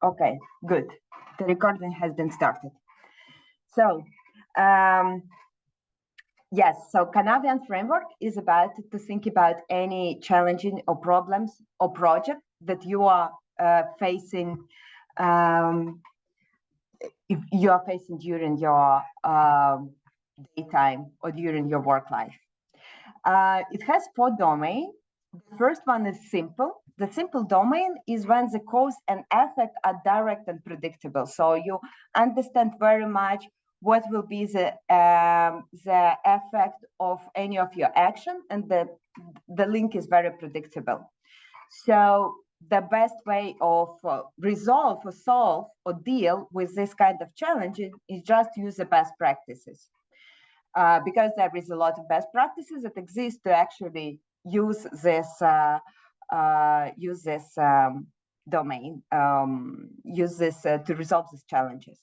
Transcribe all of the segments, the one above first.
Okay, good. The recording has been started. So, um, yes, so Canadian framework is about to think about any challenging or problems or project that you are facing, if you are facing during your daytime or during your work life. It has 4 domains. The first one is simple. The simple domain is when the cause and effect are direct and predictable. So you understand very much what will be the effect of any of your action, and the link is very predictable. So the best way of resolve or solve or deal with this kind of challenge is just use the best practices. Because there is a lot of best practices that exist to actually use this domain, use this to resolve these challenges.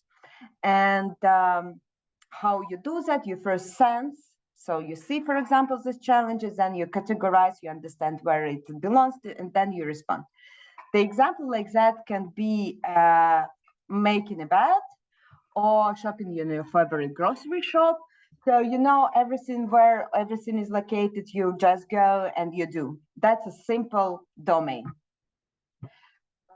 And how you do that, you first sense. So you see, for example, these challenges, then you categorize, you understand where it belongs to, and then you respond. The example like that can be making a bed or shopping in your favorite grocery shop. So you know everything, where everything is located, you just go and you do. That's a simple domain.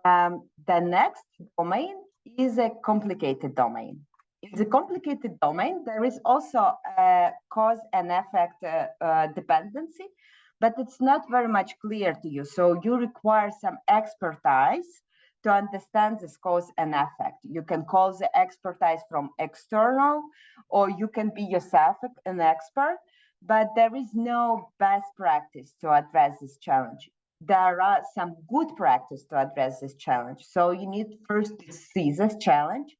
The next domain is a complicated domain. In the complicated domain, there is also a cause and effect dependency, but it's not very much clear to you. So you require some expertise to understand this cause and effect. You can call the expertise from external, or you can be yourself an expert, but there is no best practice to address this challenge. There are some good practice to address this challenge. So you need first to see this challenge,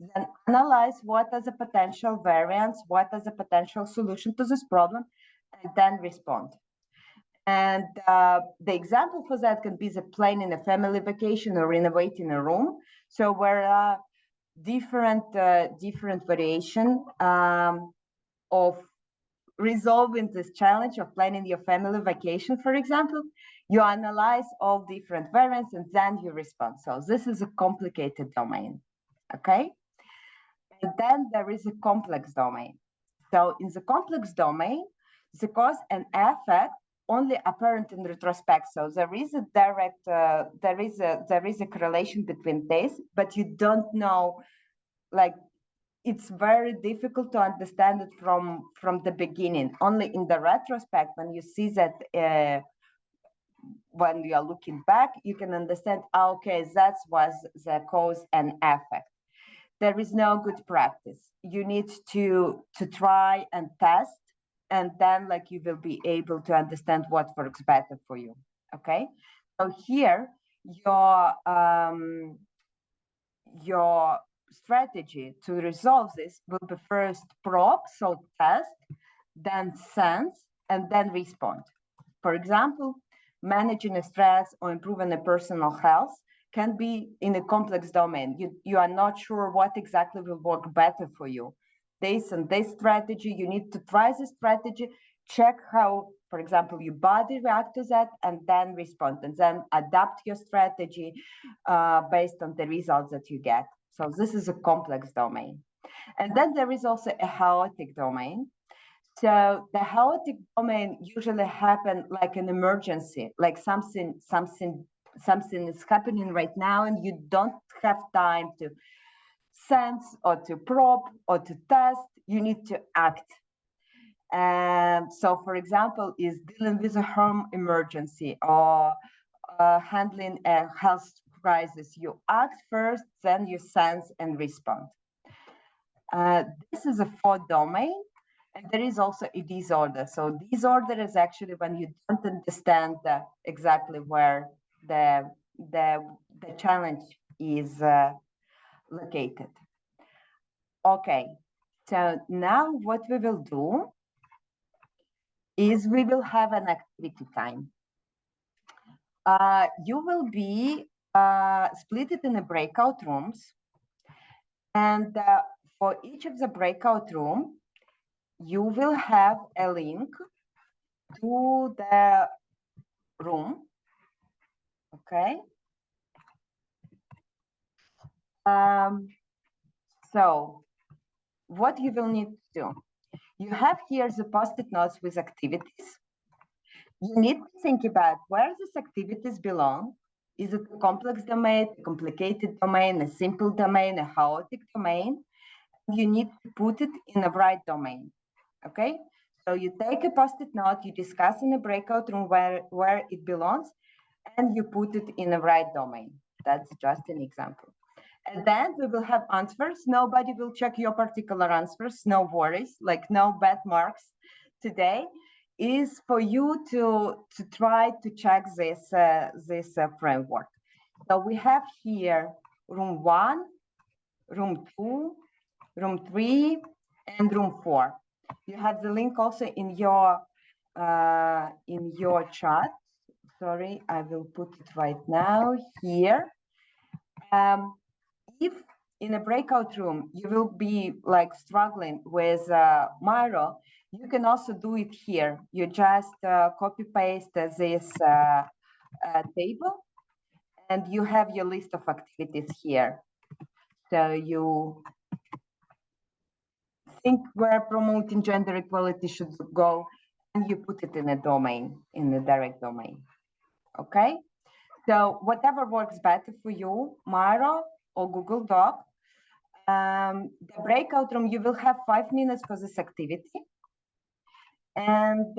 then analyze what are the potential variants, what is the potential solution to this problem, and then respond. And the example for that can be the planning a family vacation or renovating a room. So where are different variation of resolving this challenge of planning your family vacation, for example. You analyze all different variants and then you respond. So this is a complicated domain, okay? And then there is a complex domain. So in the complex domain, the cause and effect only apparent in retrospect. So there is a direct, there is a correlation between this, but you don't know, like, it's very difficult to understand it from the beginning. Only in the retrospect, when you see that, when you are looking back, you can understand, okay, that was the cause and effect. There is no good practice. You need to try and test, and then like you will be able to understand what works better for you. Okay, so here your strategy to resolve this will be first probe, so test, then sense, and then respond. For example, managing a stress or improving a personal health can be in a complex domain. You are not sure what exactly will work better for you. This and this strategy, you need to try the strategy, check how, for example, your body react to that, and then respond, and then adapt your strategy based on the results that you get. So this is a complex domain. And then there is also a chaotic domain. So the chaotic domain usually happen like an emergency, like something is happening right now, and you don't have time to sense or to probe or to test. You need to act. And so, for example, is dealing with a home emergency or handling a health crisis. You act first, then you sense and respond. This is a 4 domain. And there is also a disorder. So disorder is actually when you don't understand exactly where the challenge is located. Okay, so now what we will do is we will have an activity time. You will be split it in the breakout rooms, and for each of the breakout room, you will have a link to the room, okay? So what you will need to do, you have here the post-it notes with activities. You need to think about where these activities belong. Is it a complex domain, a complicated domain, a simple domain, a chaotic domain? You need to put it in the right domain, okay? So you take a post-it note, you discuss in a breakout room where it belongs, and you put it in the right domain. That's just an example. And then we will have answers. Nobody will check your particular answers, no worries, like no bad marks today. Is for you to try to check this framework. So we have here room 1, room 2, room 3, and room 4. You have the link also in your chat. Sorry, I will put it right now here. If in a breakout room you will be like struggling with Miro, you can also do it here. You just copy paste this table, and you have your list of activities here. So you think where promoting gender equality should go, and you put it in a domain, in the direct domain. Okay. So whatever works better for you, Miro or Google Doc. The breakout room, you will have 5 minutes for this activity. And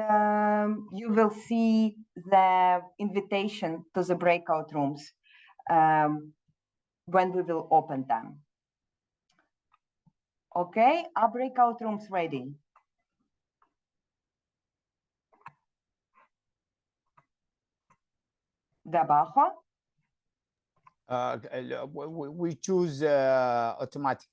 you will see the invitation to the breakout rooms when we will open them. Okay, are breakout rooms ready? Debajo? We choose automatic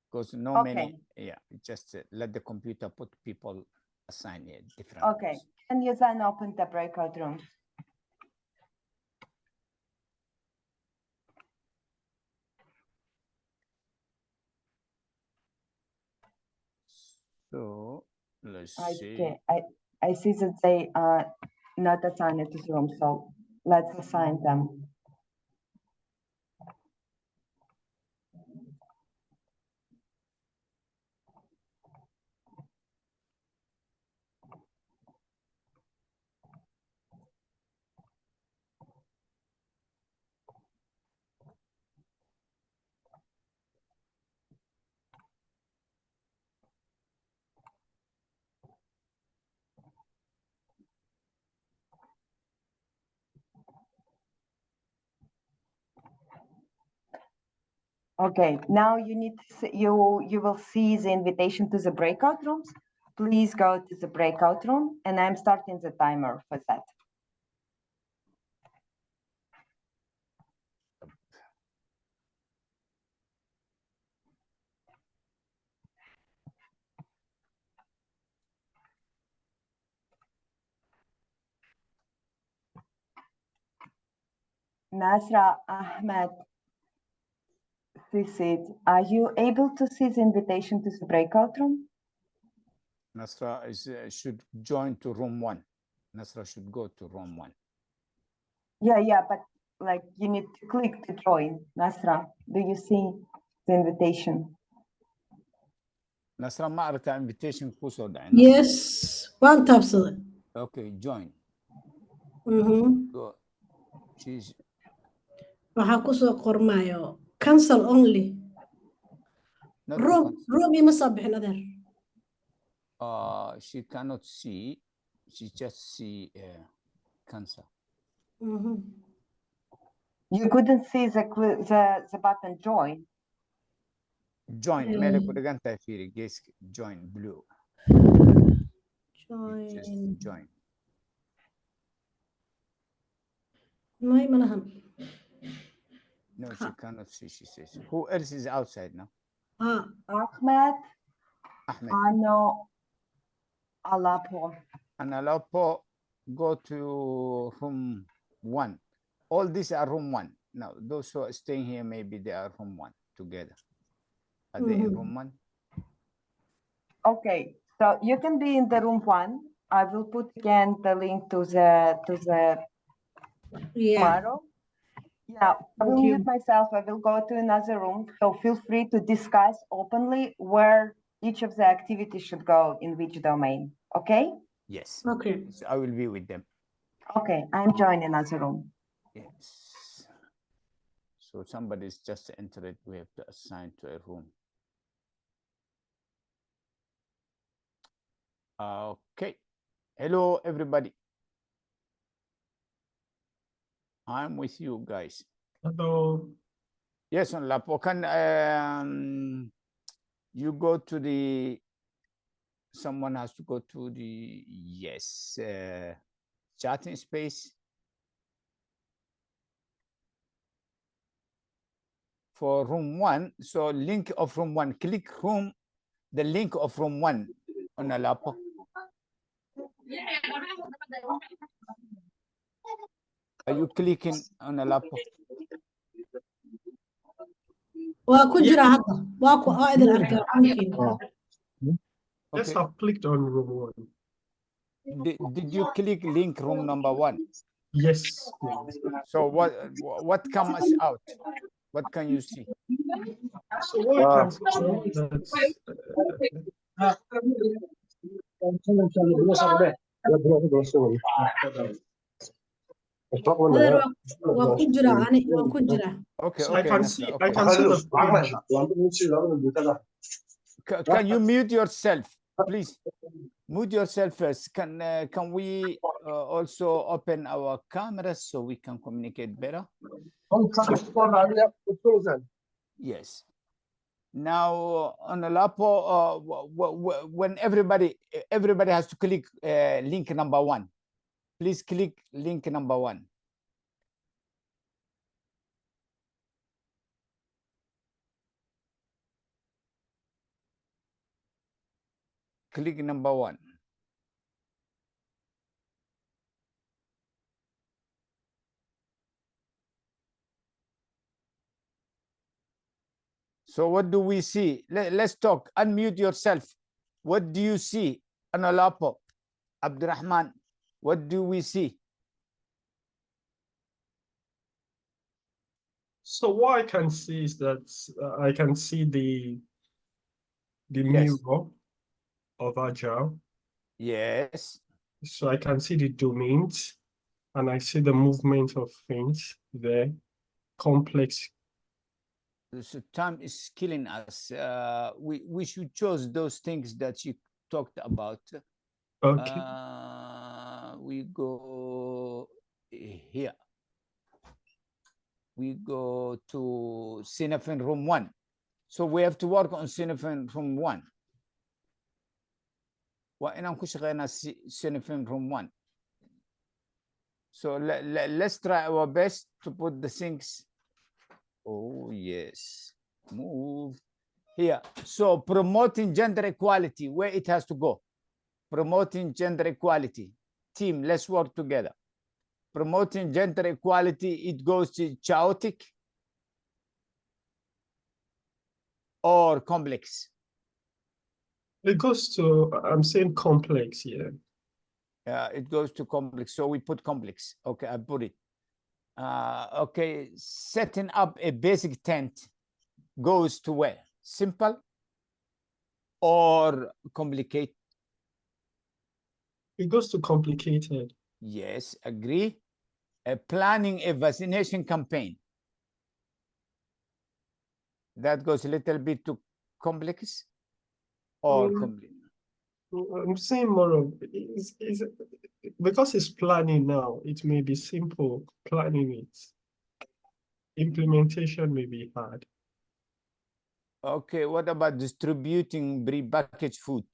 because no Okay. many, yeah, just let the computer put people assign it different. Okay, ones. can you then open the breakout rooms? So let's see. Okay, I see that they are not assigned to this room, so let's assign them. Okay, now you need to see, you will see the invitation to the breakout rooms. Please go to the breakout room, and I'm starting the timer for that. Nasra, Ahmed, Sisid, are you able to see the invitation to the breakout room? Nasra is should join to room 1. Nasra should go to room 1. Yeah, but like you need to click to join. Nasra, do you see the invitation? Nasra ma aragta invitation ku soo dhacay. Yes, one tabsada. Okay, join. Go. She's Waxaa kusoo qormaayo cancel only. not Room ima soo bixin adeer. she cannot see. She just see cancer. You couldn't see the button join. Join. Mele ku dhigan tahay fiiri geeska join blue. Just join. May malahan. No, she cannot see, she says. Who else is outside now? Ahmed. Ahmed. Ano Alapo. And Alapo, go to room 1. All these are room 1. Now, those who are staying here, maybe they are room 1 together. Are they in room 1? Okay, so you can be in the room 1. I will put again the link to the Yeah. Miro. Yeah, I will Thank you. mute myself. I will go to another room. So feel free to discuss openly where each of the activities should go in which domain. Okay? Yes. Okay. So I will be with them. Okay, I'm joining another room. Yes. So somebody's just entered. We have to assign to a room. Okay. Hello, everybody. I'm with you guys. Hello. Yes, on Lapo. Can you go to the? Someone has to go to the yes chatting space for room 1. So link of room 1. Click room, the link of room 1 on a Lapo. Are you clicking on a Lapo? waa ku jira hadda waa ku oo idin arkaa runkiina Yes, Okay. I've clicked on room 1. Did you click link room number 1? Yes. Yes. So what comes out? What can you see? So what I can see that's adeer waa ku jira ani waan ku jira Okay, so I okay, can Nasa, see okay. I can see the page. Can you mute yourself, please? Mute yourself first. Can we also open our cameras so we can communicate better? Yes. Now on the Lapo, when everybody has to click link number 1. Please click link number 1. Click number 1. So what do we see? Let's talk. Unmute yourself. What do you see? Analapo, Abdurrahman, what do we see? So what I can see is that I can see the Yes. mirror of Agile. Yes. So I can see the domains and I see the movement of things there, complex. So time is killing us. We should choose those things that you talked about. Okay. We go here. We go to Cinefin room 1. So we have to work on Cinefin room 1. Cinefin room 1. So let's try our best to put the things. Oh, yes. Move here. So promoting gender equality, where it has to go. Promoting gender equality. Team, let's work together. Promoting gender equality, it goes to chaotic or complex. It goes to, I'm saying complex here. It goes to complex. So we put complex. Okay, I put it. Okay, setting up a basic tent goes to where? Simple or complicated? It goes to complicated. Yes, agree. Planning a vaccination campaign. That goes a little bit too complex or complex. I'm saying more of is because it's planning now, it may be simple planning it. Implementation may be hard. Okay, what about distributing prepackaged food?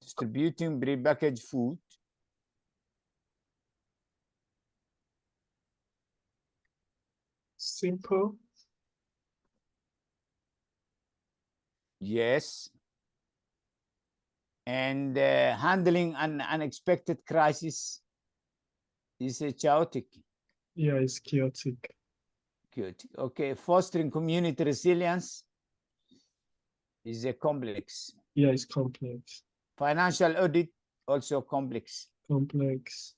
Distributing prepackaged food. Simple. Yes. And handling an unexpected crisis is a chaotic. Yeah, it's chaotic. Chaotic. Okay, fostering community resilience is a complex. Yeah, it's complex. Financial audit, also complex. Complex.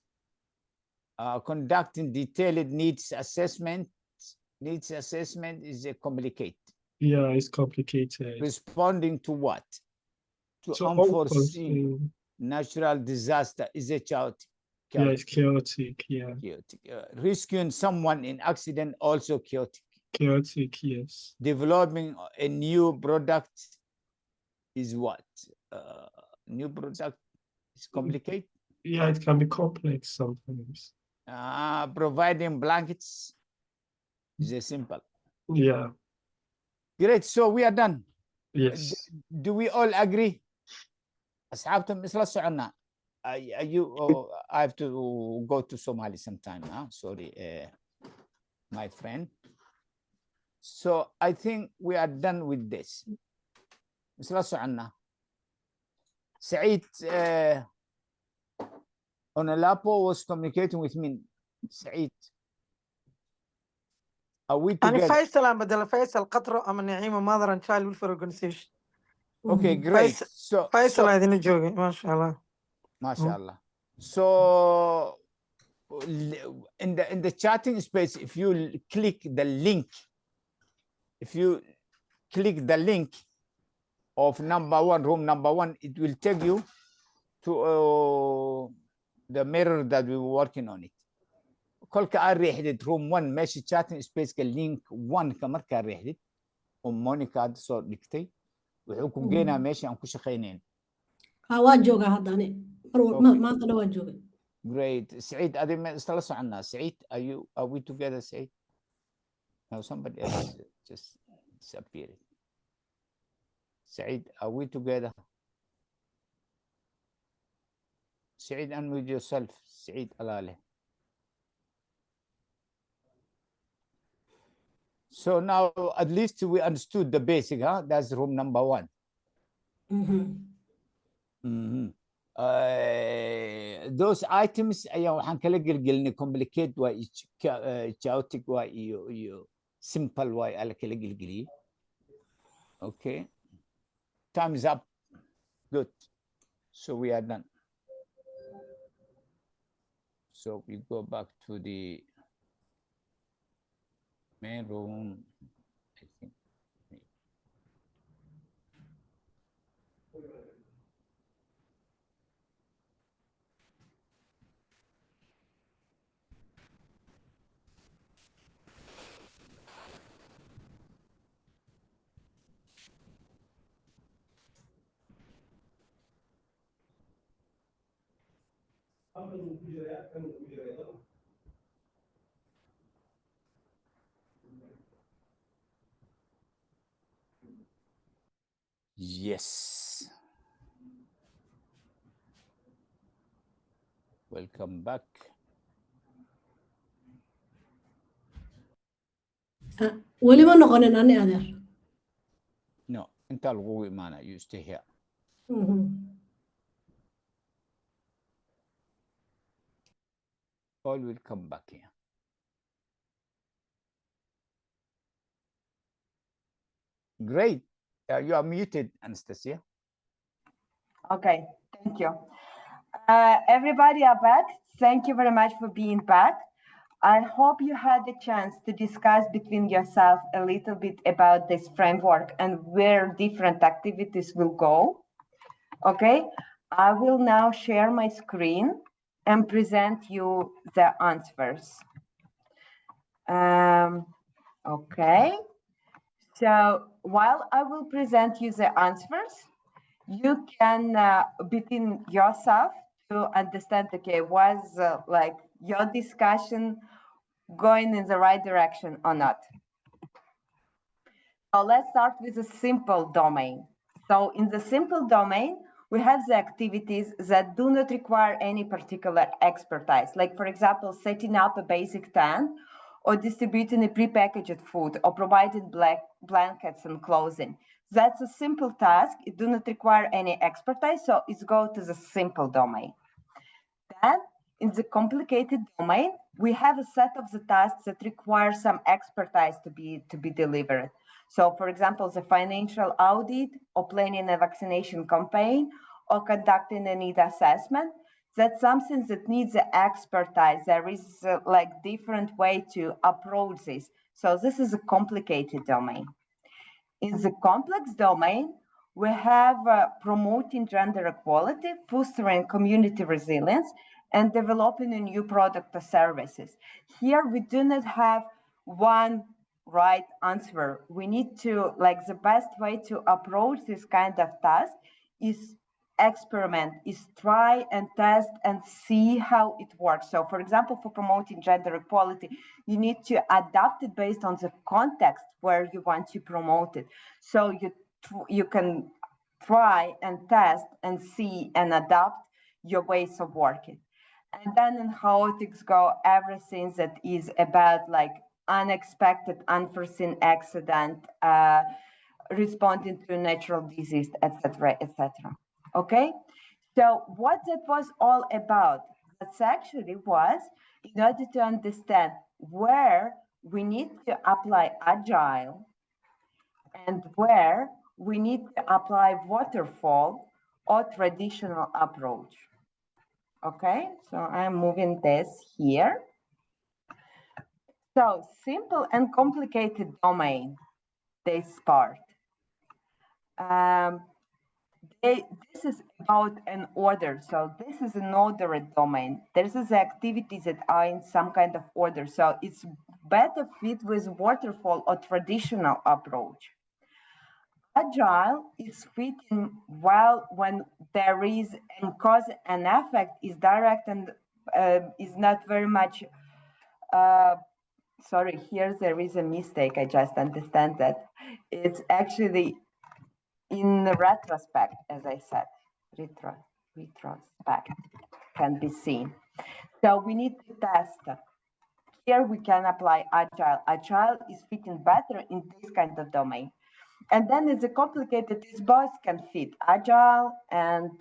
conducting detailed needs assessment. Needs assessment is complicated. Yeah, it's complicated. Responding to what? To So unforeseen natural disaster is a chaotic. Yeah, it's chaotic. Yeah, Chaotic. Rescuing someone in accident also chaotic. chaotic. Yes. Developing a new product is what? New product is complicated. Yeah, it can be complex sometimes. Providing blankets is a simple. Yeah. Great. So we are done. Yes. Do we all agree? أصحابتم إسلا سعنا. I have to go to Somali sometime. Sorry, my friend. So I think we are done with this. إسلا سعنا. Said Onalapo was communicating with me. Said, are we يعني together? فيصل أنا بدل فيصل قطرة أما نعيمة ماذا عن child welfare organization. Okay, great. So فيصل هذه نجوي ما شاء الله. ما شاء الله. So in the chatting space, if you click the link, of room number one, it will take you to the mirror that we were working on it. كل كأريحدت room one ماشي chatting space link one كمر كأريحدت ومونيكا صور دكتي وحكم جينا ماشي عن كل شخينين. واجوغا هذاني ما أنت لو واجوغا. Great. سعيد هذه ما استلسوا عنا. سعيد are we together سعيد? No, somebody else just disappeared. Said, are we together? Said, unmute yourself. Said, alale. So now at least we understood the basic, huh? That's room number one. Those items ayaa waxaan kala gelgelinay complicate waa chaotic waa iyo simple waa ala kala gelgeliyay. Okay. Time is up. Good. So we are done. So we go back to the main room, I think. Yes. Welcome back. ولي ما نقولن أنا أدر. No, أنت القوي معنا. You stay here. All will come back here. Great. You are muted, Anastasia. Okay, thank you. Everybody are back. Thank you very much for being back. I hope you had the chance to discuss between yourself a little bit about this framework and where different activities will go. Okay, I will now share my screen and present you the answers. Okay, so while I will present you the answers, you can between yourself to understand, okay, was like your discussion going in the right direction or not. So let's start with a simple domain. So in the simple domain, we have the activities that do not require any particular expertise, like for example, setting up a basic tent or distributing a prepackaged food or providing blankets and clothing. That's a simple task. It do not require any expertise, so it's go to the simple domain. Then in the complicated domain, we have a set of the tasks that require some expertise to be delivered. So for example, the financial audit or planning a vaccination campaign or conducting a need assessment, That's something that needs expertise. There is like different way to approach this. So this is a complicated domain. In the complex domain, we have promoting gender equality, fostering community resilience, and developing a new product or services. Here, we do not have one right answer. We need to, like, the best way to approach this kind of task is experiment, is try and test and see how it works. So, for example, for promoting gender equality, you need to adapt it based on the context where you want to promote it. So you can try and test and see and adapt your ways of working. And then in chaotics go everything that is about like unexpected, unforeseen accident, responding to natural disease, etc., etc. Okay, so what that was all about, that actually was in order to understand where we need to apply agile and where we need to apply waterfall or traditional approach. Okay, so I'm moving this here. So simple and complicated domain, this part. This is about an order. So this is an ordered domain. This is the activities that are in some kind of order. So it's better fit with waterfall or traditional approach. Agile is fitting well when there is and cause and effect is direct and is not very much. Sorry, here there is a mistake. I just understand that it's actually in retrospect, as I said, retrospect can be seen. So we need to test. Here we can apply agile. Agile is fitting better in this kind of domain. And then it's a complicated, this both can fit agile and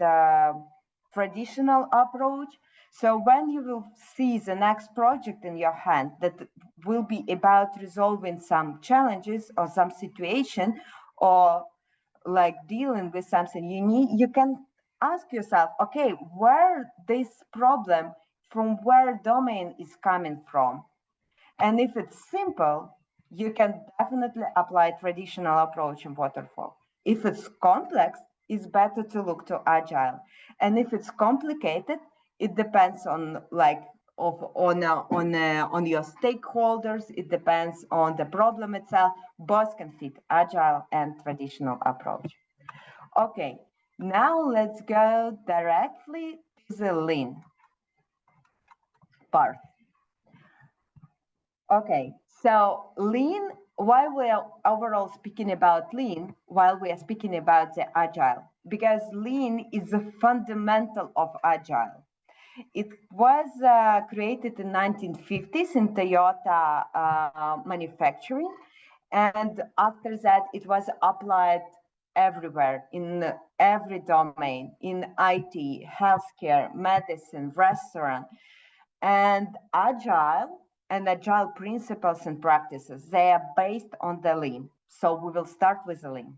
traditional approach. So when you will see the next project in your hand that will be about resolving some challenges or some situation or like dealing with something, you can ask yourself, okay, where this problem, from where domain is coming from? And if it's simple, you can definitely apply traditional approach in waterfall. If it's complex, it's better to look to agile. And if it's complicated, it depends on like on your stakeholders. It depends on the problem itself. Both can fit agile and traditional approach. Okay, now let's go directly to the lean part. Okay, so lean, while we are overall speaking about lean, while we are speaking about the agile, because lean is the fundamental of agile. It was created in 1950s in Toyota manufacturing, and after that it was applied everywhere in every domain, in IT, healthcare, medicine, restaurant, and agile principles and practices, they are based on the lean. So we will start with the lean.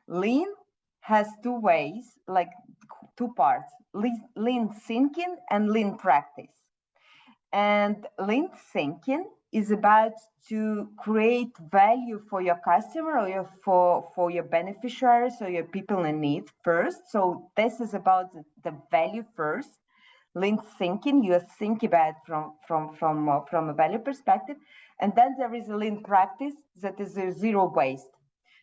Lean has two ways, like two parts, lean thinking and lean practice. And lean thinking is about to create value for your customer or for your beneficiaries or your people in need first. So this is about the value first. Lean thinking, you think about from a value perspective, and then there is a lean practice that is a zero waste.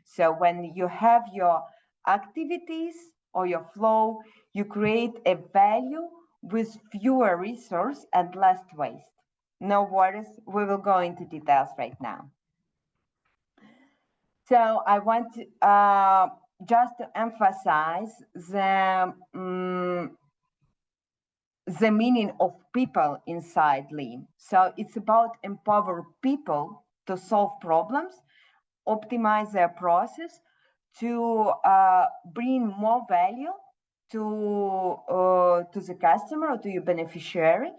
So when you have your activities or your flow, you create a value with fewer resources and less waste. No worries, we will go into details right now. So I want to, just to emphasize the meaning of people inside lean. So it's about empower people to solve problems, optimize their process, to bring more value to the customer or to your beneficiary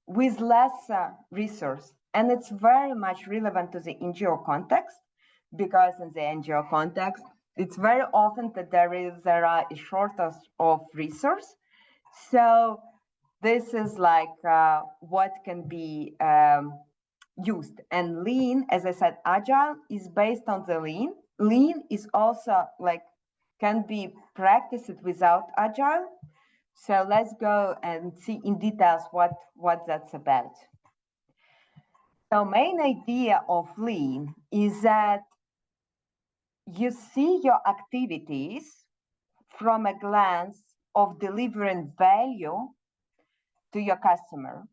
with less resource. And it's very much relevant to the NGO context, because in the NGO context, it's very often that there are a shortage of resource. So this is like what can be used. And lean, as I said, agile is based on the lean. Lean is also like can be practiced without agile. So let's go and see in details what that's about. So main idea of lean is that you see your activities from a glance of delivering value to your customer.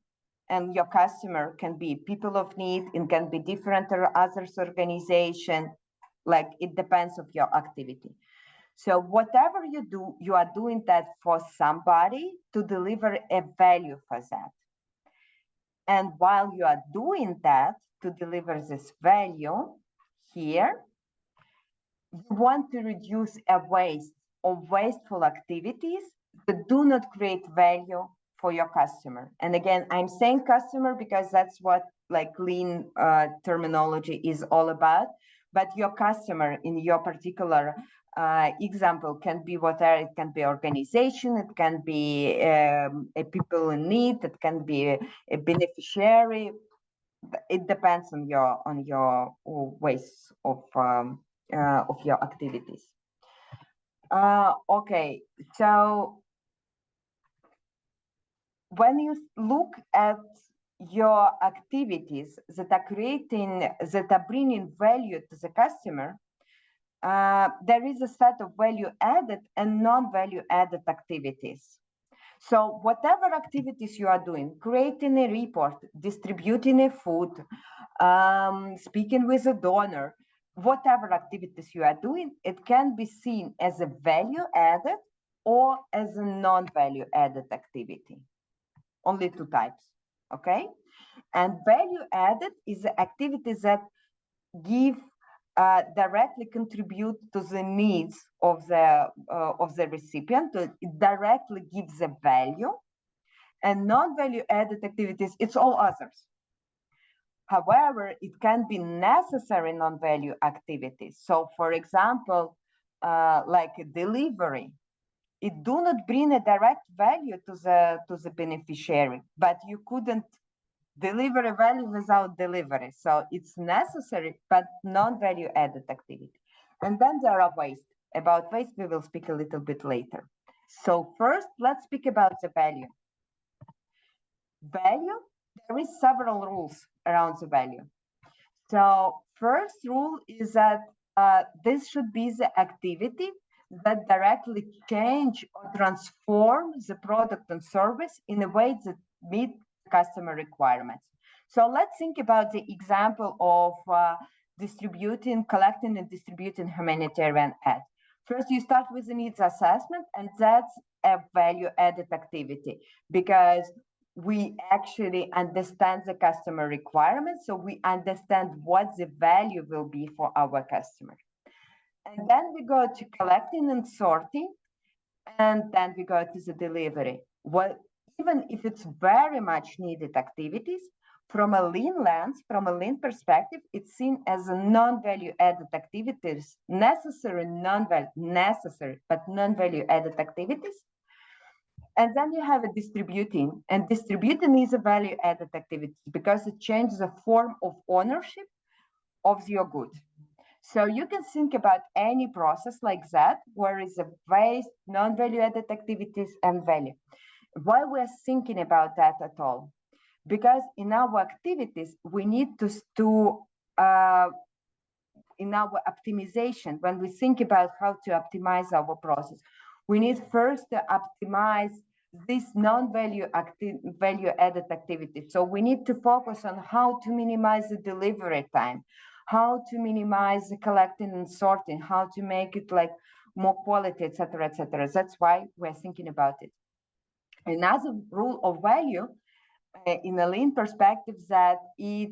And your customer can be people of need, it can be different or others organization, like it depends of your activity. So whatever you do, you are doing that for somebody to deliver a value for that. And while you are doing that to deliver this value here, you want to reduce a waste of wasteful activities that do not create value for your customer. And again, I'm saying customer because that's what like lean terminology is all about. But your customer in your particular example can be whatever. It can be organization, it can be a people in need, it can be a beneficiary. It depends on your ways of your activities. Okay, so when you look at your activities that are bringing value to the customer, there is a set of value added and non-value added activities. So whatever activities you are doing, creating a report, distributing a food, speaking with a donor, whatever activities you are doing, it can be seen as a value added or as a non-value added activity. Only two types, okay? And value added is the activities that give directly contribute to the needs of the recipient. It directly gives a value. And non-value added activities, it's all others. However, it can be necessary non-value activities. So for example, like a delivery, it do not bring a direct value to the beneficiary, but you couldn't deliver a value without delivery. So it's necessary, but non-value added activity. And then there are waste. About waste, we will speak a little bit later. So first, let's speak about the value. Value, there is several rules around the value. So first rule is that this should be the activity that directly change or transform the product and service in a way that meet customer requirements. So let's think about the example of collecting and distributing humanitarian aid. First, you start with the needs assessment, and that's a value added activity because we actually understand the customer requirements, so we understand what the value will be for our customer. And then we go to collecting and sorting, and then we go to the delivery. Well, even if it's very much needed activities, from a lean lens, from a lean perspective, it's seen as a non-value added activities, necessary, but non-value added activities. And then you have a distributing, and distributing is a value added activity because it changes the form of ownership of your good. So you can think about any process like that, where is a waste, non-value added activities and value. Why we're thinking about that at all? Because in our activities, we need to in our optimization, when we think about how to optimize our process, we need first to optimize this non-value value added activity. So we need to focus on how to minimize the delivery time, how to minimize the collecting and sorting, how to make it like more quality, etc., etc. That's why we're thinking about it. Another rule of value in a lean perspective that it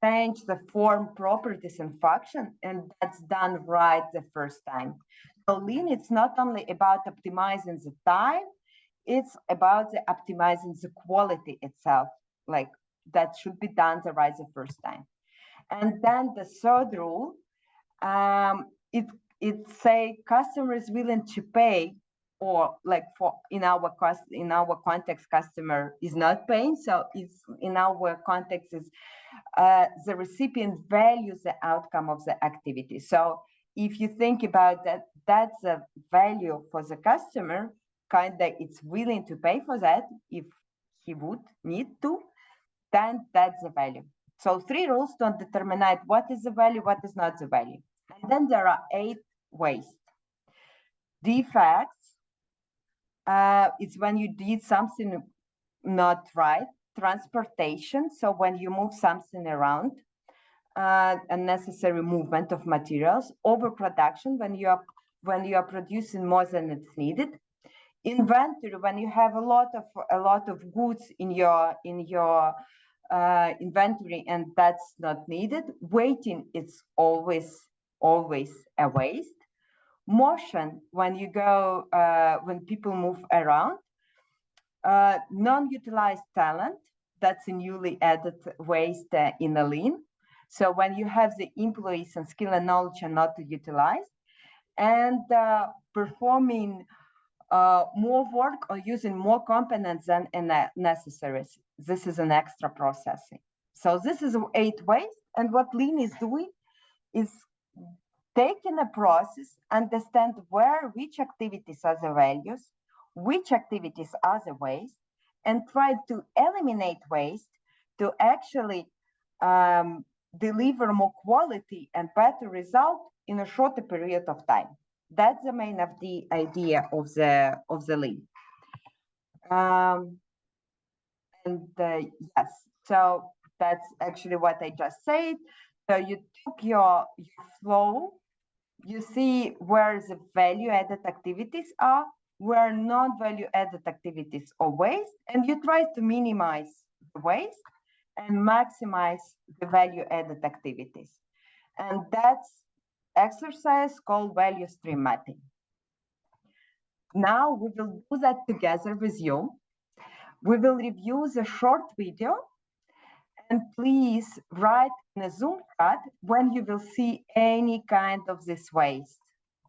change the form, properties, and function, and that's done right the first time. So lean, it's not only about optimizing the time, it's about the optimizing the quality itself, like that should be done the right the first time. And then the third rule, it say customer is willing to pay or like for in our context, customer is not paying. So it's in our context is the recipient values the outcome of the activity. So if you think about that, that's a value for the customer, kind of it's willing to pay for that if he would need to, then that's the value. So 3 rules to determine what is the value, what is not the value. And then there are 8 waste. Defects, it's when you did something not right. Transportation, so when you move something around, unnecessary movement of materials. Overproduction, when you are producing more than it's needed. Inventory, when you have a lot of goods in your inventory and that's not needed. Waiting, it's always a waste. Motion, when you go when people move around. Non-utilized talent, that's a newly added waste in a lean. So when you have the employees and skill and knowledge are not utilized, and performing more work or using more components than necessary. This is an extra processing. So this is 8 ways. And what lean is doing is taking a process, understand which activities are the values, which activities are the waste, and try to eliminate waste to actually deliver more quality and better result in a shorter period of time. That's the main of the idea of the lean. Yes, so that's actually what I just said. So you took your flow, you see where the value added activities are, where non-value added activities are waste, and you try to minimize the waste and maximize the value added activities. And that's exercise called value stream mapping. Now we will do that together with you. We will review the short video, and please write in a Zoom chat when you will see any kind of this waste.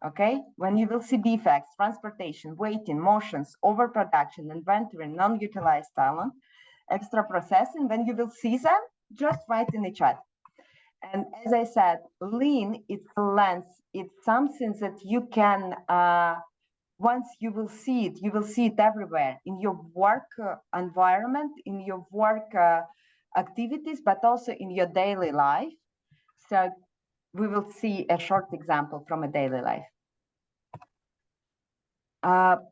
Okay, when you will see defects, transportation, waiting, motions, overproduction, inventory, non-utilized talent, extra processing, when you will see them, just write in the chat. And as I said, lean, it's a lens. It's something that you can, once you will see it everywhere in your work environment, in your work activities, but also in your daily life. So we will see a short example from a daily life.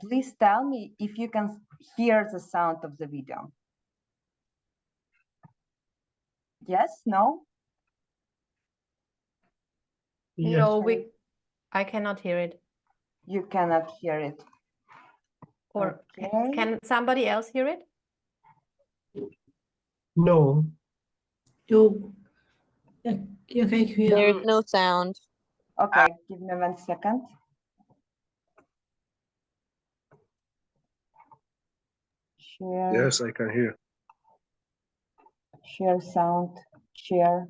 Please tell me if you can hear the sound of the video. Yes, no? Yes. No, I cannot hear it. You cannot hear it. Or Okay. can somebody else hear it? No. You can hear. There's no sound. Okay, give me 1 second. Share. Yes, I can hear. Share sound. Share.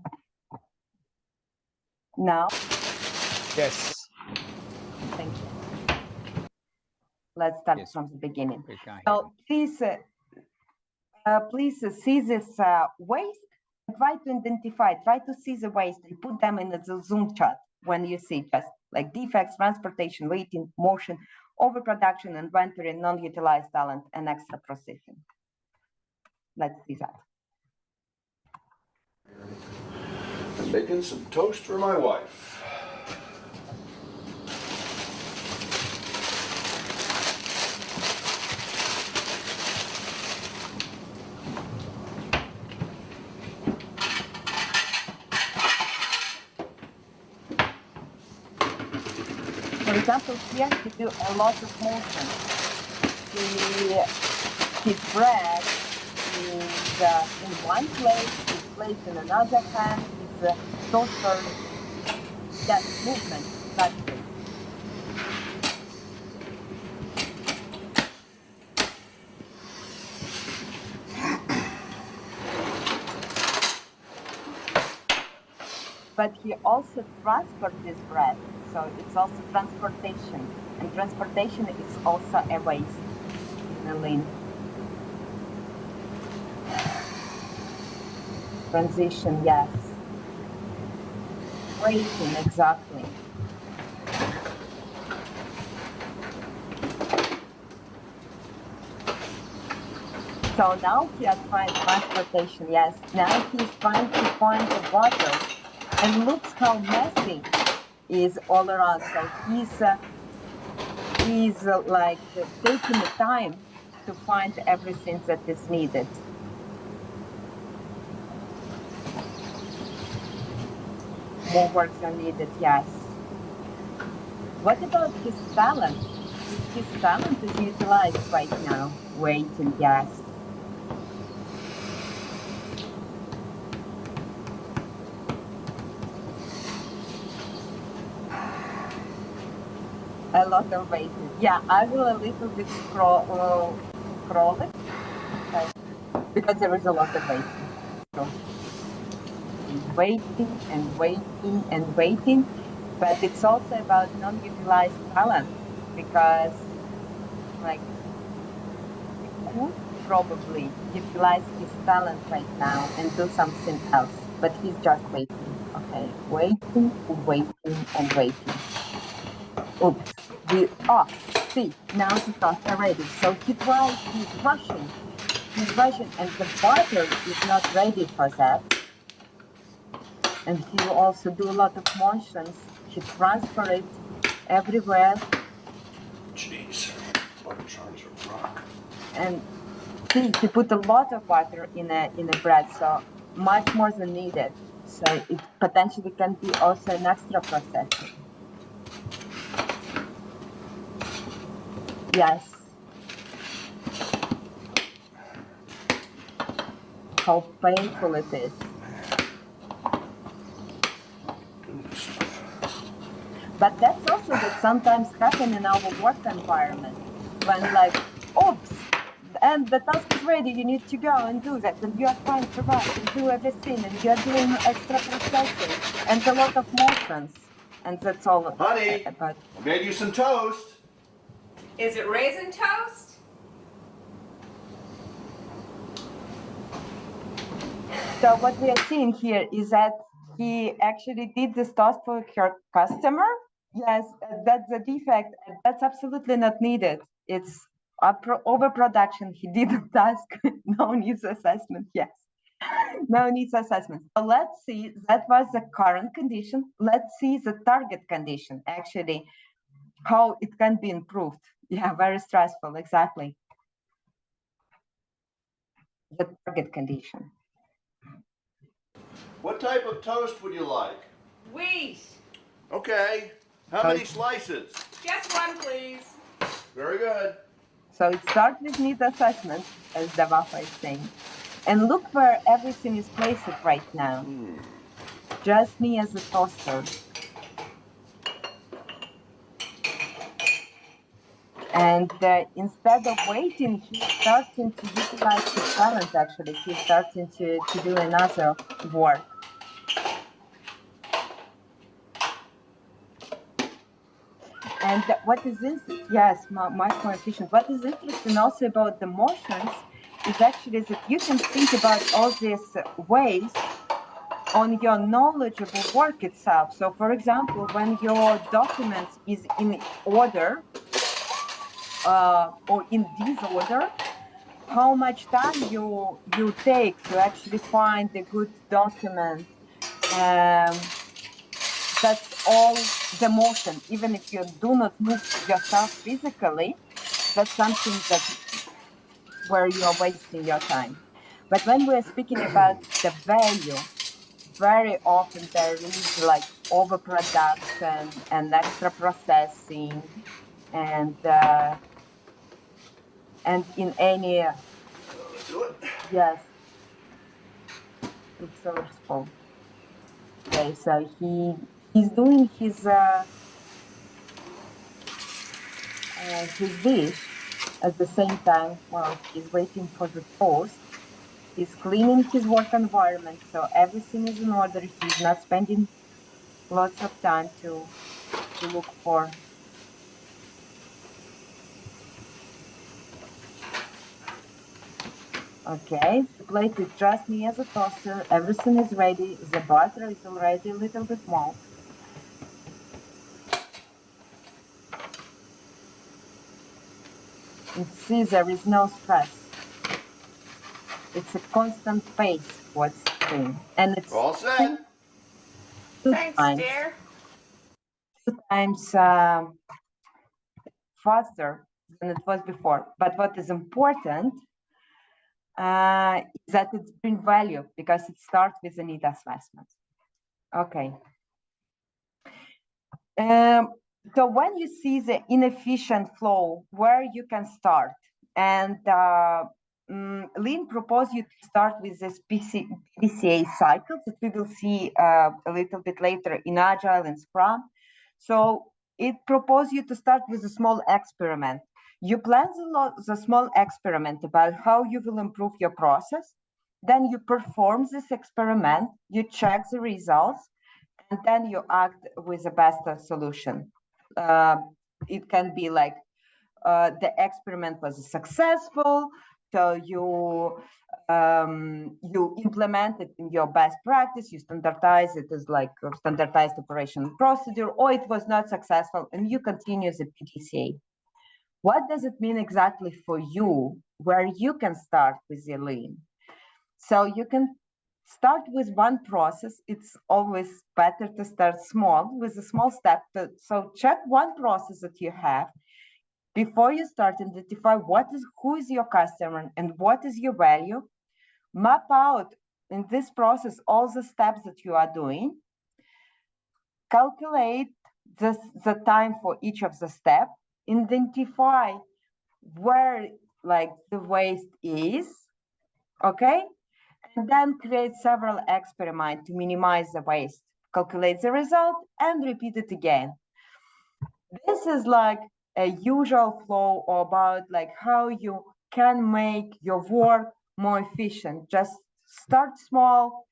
Now, Yes. thank you. Let's start Yes. from the beginning. We can hear. So please see this waste and try to identify, try to see the waste and put them in the Zoom chat when you see just like defects, transportation, waiting, motion, overproduction, inventory, non-utilized talent, and extra processing. Let's see that. I'm making some toast for my wife. For example, here you do a lot of motion. The bread is in one place, is placed in another hand, is toaster. That movement, that's it. but he also transport this bread. So it's also transportation, and transportation is also a waste in a lean. Transition, yes. Waiting, exactly. So now he has find transportation, yes. Now he's trying to find the water, and looks how messy is all around. So he's like taking the time to find everything that is needed. More works are needed, yes. What about his talent? His talent is utilized right now. Waiting, yes. A lot of waiting. Yeah, I will a little bit scroll it, okay, because there is a lot of waiting. So he's waiting and waiting and waiting, but it's also about non-utilized talent, because like he could probably utilize his talent right now and do something else, but he's just waiting. Okay, waiting, waiting, and waiting. Oops, see, now the tasks are ready. So he's rushing, and the butter is not ready for that. And he will also do a lot of motions. He transfer it everywhere. Jeez, butter's arms are rock. And see, he put a lot of butter in a bread, so much more than needed. So it potentially can be also an extra processing. Yes. How painful it is. But that's also that sometimes happen in our work environment, when like, oops, and the task is ready, you need to go and do that, and you are trying to rush and do everything, and you're doing extra processing and a lot of motions, and that's all. Honey, about. I made you some toast. Is it raisin toast? So what we are seeing here is that he actually did this task for her customer. Yes, that's the defect. That's absolutely not needed. It's overproduction. He did the task. No needs assessment. Yes, no needs assessment. So let's see. That was the current condition. Let's see the target condition. Actually, how it can be improved. Yeah, very stressful. Exactly. The target condition. What type of toast would you like? Wheat. Okay. How many slices? Just one, please. Very good. So it starts with need assessment, as Davafa is saying. And look where everything is placed right now. Just me as a toaster. And instead of waiting, he's starting to utilize his talent, actually. He's starting to do another work. And what is interesting, yes, much more efficient. What is interesting also about the motions is actually that you can think about all these ways on your knowledgeable work itself. So for example, when your document is in order or in disorder, how much time you take to actually find a good document. That's all the motion. Even if you do not move yourself physically, that's something that where you are wasting your time. But when we're speaking about the value, very often there is like overproduction and extra processing, and in any yes, resourceful. Okay, so he's doing his dish at the same time while he's waiting for the toast. He's cleaning his work environment, so everything is in order. He's not spending lots of time to look for. Okay, the plate is just near the toaster. Everything is ready. The butter is already a little bit more. And see, there is no stress. It's a constant pace, what's doing. And it's All set. two Thanks, times, dear. faster than it was before. But what is important is that it's bring value because it starts with a need assessment. Okay. So when you see the inefficient flow, where you can start, and Lean proposes you to start with this PDCA cycle that we will see a little bit later in Agile and Scrum. So it proposes you to start with a small experiment. You plan the small experiment about how you will improve your process. Then you perform this experiment, you check the results, and then you act with the best solution. It can be like the experiment was successful, so you implement it in your best practice, you standardize it as like a standardized operation procedure, or it was not successful and you continue the PDCA. What does it mean exactly for you, where you can start with the Lean? So you can start with one process. It's always better to start small with a small step. So check one process that you have. Before you start, identify who is your customer and what is your value. Map out in this process all the steps that you are doing. Calculate the time for each of the steps. Identify where like the waste is, okay? And then create several experiments to minimize the waste. Calculate the result and repeat it again. This is like a usual flow about like how you can make your work more efficient. Just start small,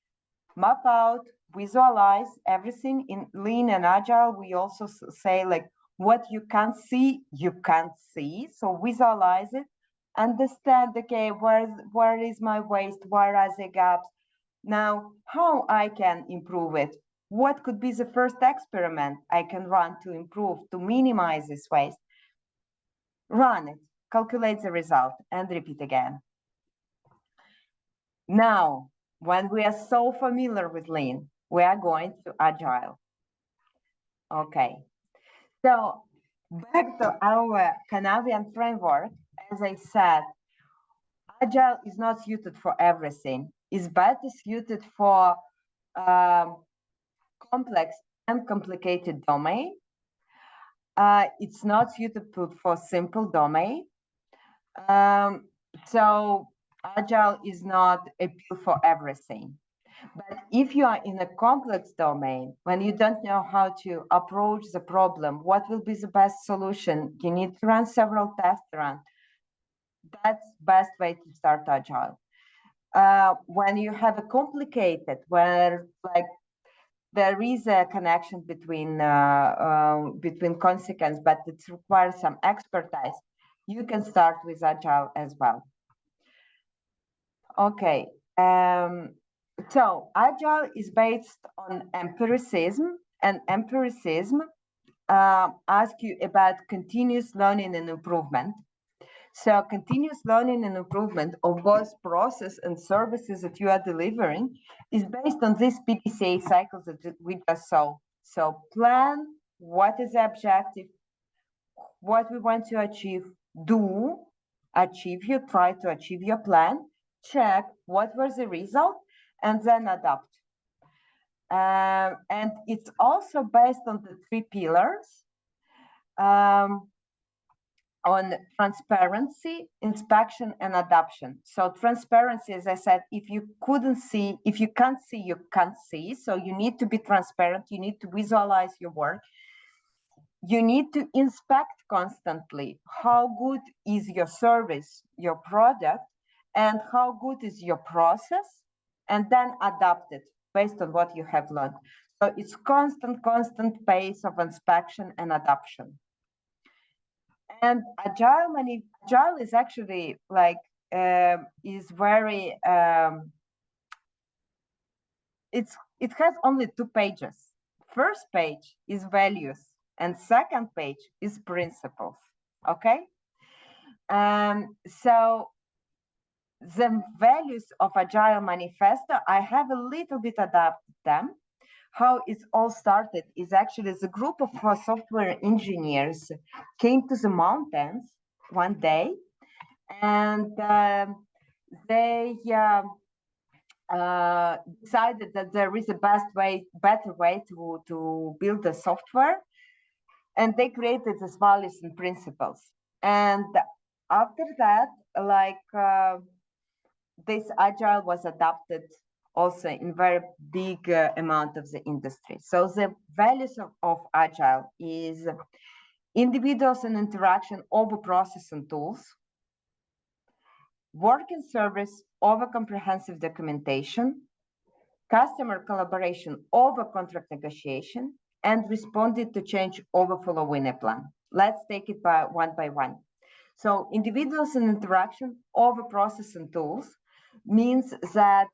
map out, visualize everything. In Lean and Agile, we also say like what you can't see, you can't see. So visualize it, understand, okay, where is my waste, where are the gaps? Now, how I can improve it? What could be the first experiment I can run to improve, to minimize this waste? Run it, calculate the result, and repeat again. Now, when we are so familiar with Lean, we are going to Agile. Okay, so back to our Canadian framework, as I said, Agile is not suited for everything. It's better suited for complex and complicated domain. It's not suited for simple domain. So Agile is not appeal for everything. But if you are in a complex domain, when you don't know how to approach the problem, what will be the best solution? You need to run several test runs. That's best way to start Agile. When you have a complicated, where like there is a connection between consequence, but it requires some expertise, you can start with Agile as well. Okay, so Agile is based on empiricism, and empiricism asks you about continuous learning and improvement. So continuous learning and improvement of both process and services that you are delivering is based on these PDCA cycles that we just saw. So plan, what is the objective, what we want to achieve, try to achieve your plan, check what was the result, and then adapt. And it's also based on the three pillars. On transparency, inspection, and adoption. So transparency, as I said, if you can't see, you can't see. So you need to be transparent. You need to visualize your work. You need to inspect constantly how good is your service, your product, and how good is your process, and then adapt it based on what you have learned. So it's constant pace of inspection and adoption. And agile is actually like is very it has only 2 pages. First page is values and second page is principles. Okay. So the values of Agile Manifesto, I have a little bit adapted them. How it all started is actually the group of software engineers came to the mountains one day, and they decided that there is a better way to build the software, and they created these values and principles. And after that, like this agile was adopted also in very big amount of the industry. So the values of agile is individuals and interaction over process and tools, work and service over comprehensive documentation, customer collaboration over contract negotiation, and responding to change over following a plan. Let's take it by one. So individuals and interaction over process and tools means that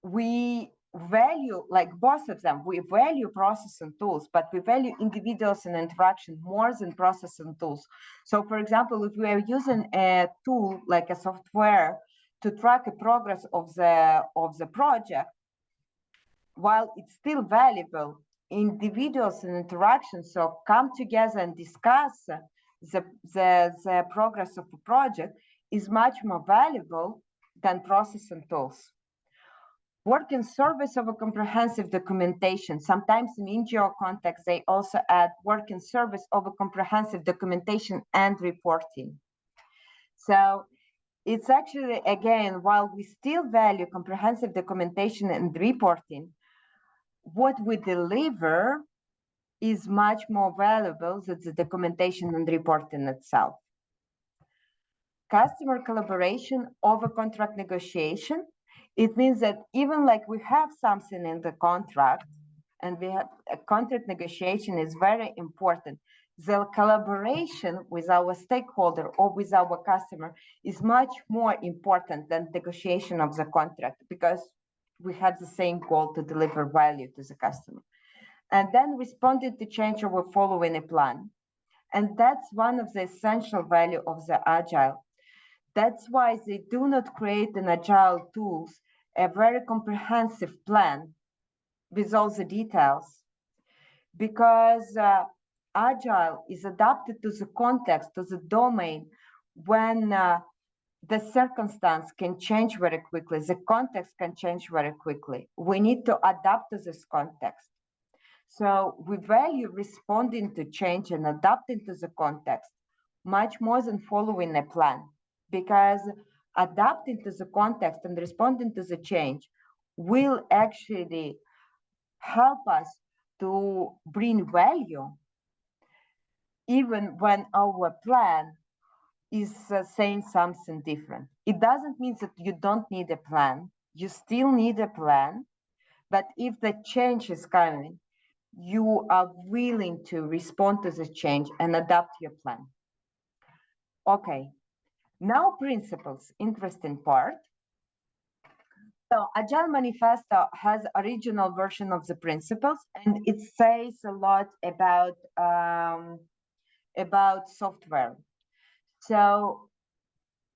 we value, like both of them, we value process and tools, but we value individuals and interaction more than process and tools. So for example, if we are using a tool like a software to track the progress of the project, while it's still valuable, individuals and interactions so come together and discuss the progress of a project is much more valuable than process and tools. Work in service of a comprehensive documentation. Sometimes in NGO context, they also add work in service of a comprehensive documentation and reporting. So it's actually, again, while we still value comprehensive documentation and reporting, what we deliver is much more valuable than the documentation and reporting itself. Customer collaboration over contract negotiation. It means that even like we have something in the contract and we have a contract negotiation is very important. The collaboration with our stakeholder or with our customer is much more important than negotiation of the contract because we have the same goal to deliver value to the customer. And then responded to change over following a plan. And that's one of the essential value of the agile. That's why they do not create an agile tools, a very comprehensive plan with all the details, because agile is adapted to the context, to the domain, when the circumstance can change very quickly, the context can change very quickly. We need to adapt to this context. So we value responding to change and adapting to the context much more than following a plan, because adapting to the context and responding to the change will actually help us to bring value even when our plan is saying something different. It doesn't mean that you don't need a plan. You still need a plan, but if the change is coming, you are willing to respond to the change and adapt your plan. Okay, now principles, interesting part. So Agile Manifesto has original version of the principles, and it says a lot about software. So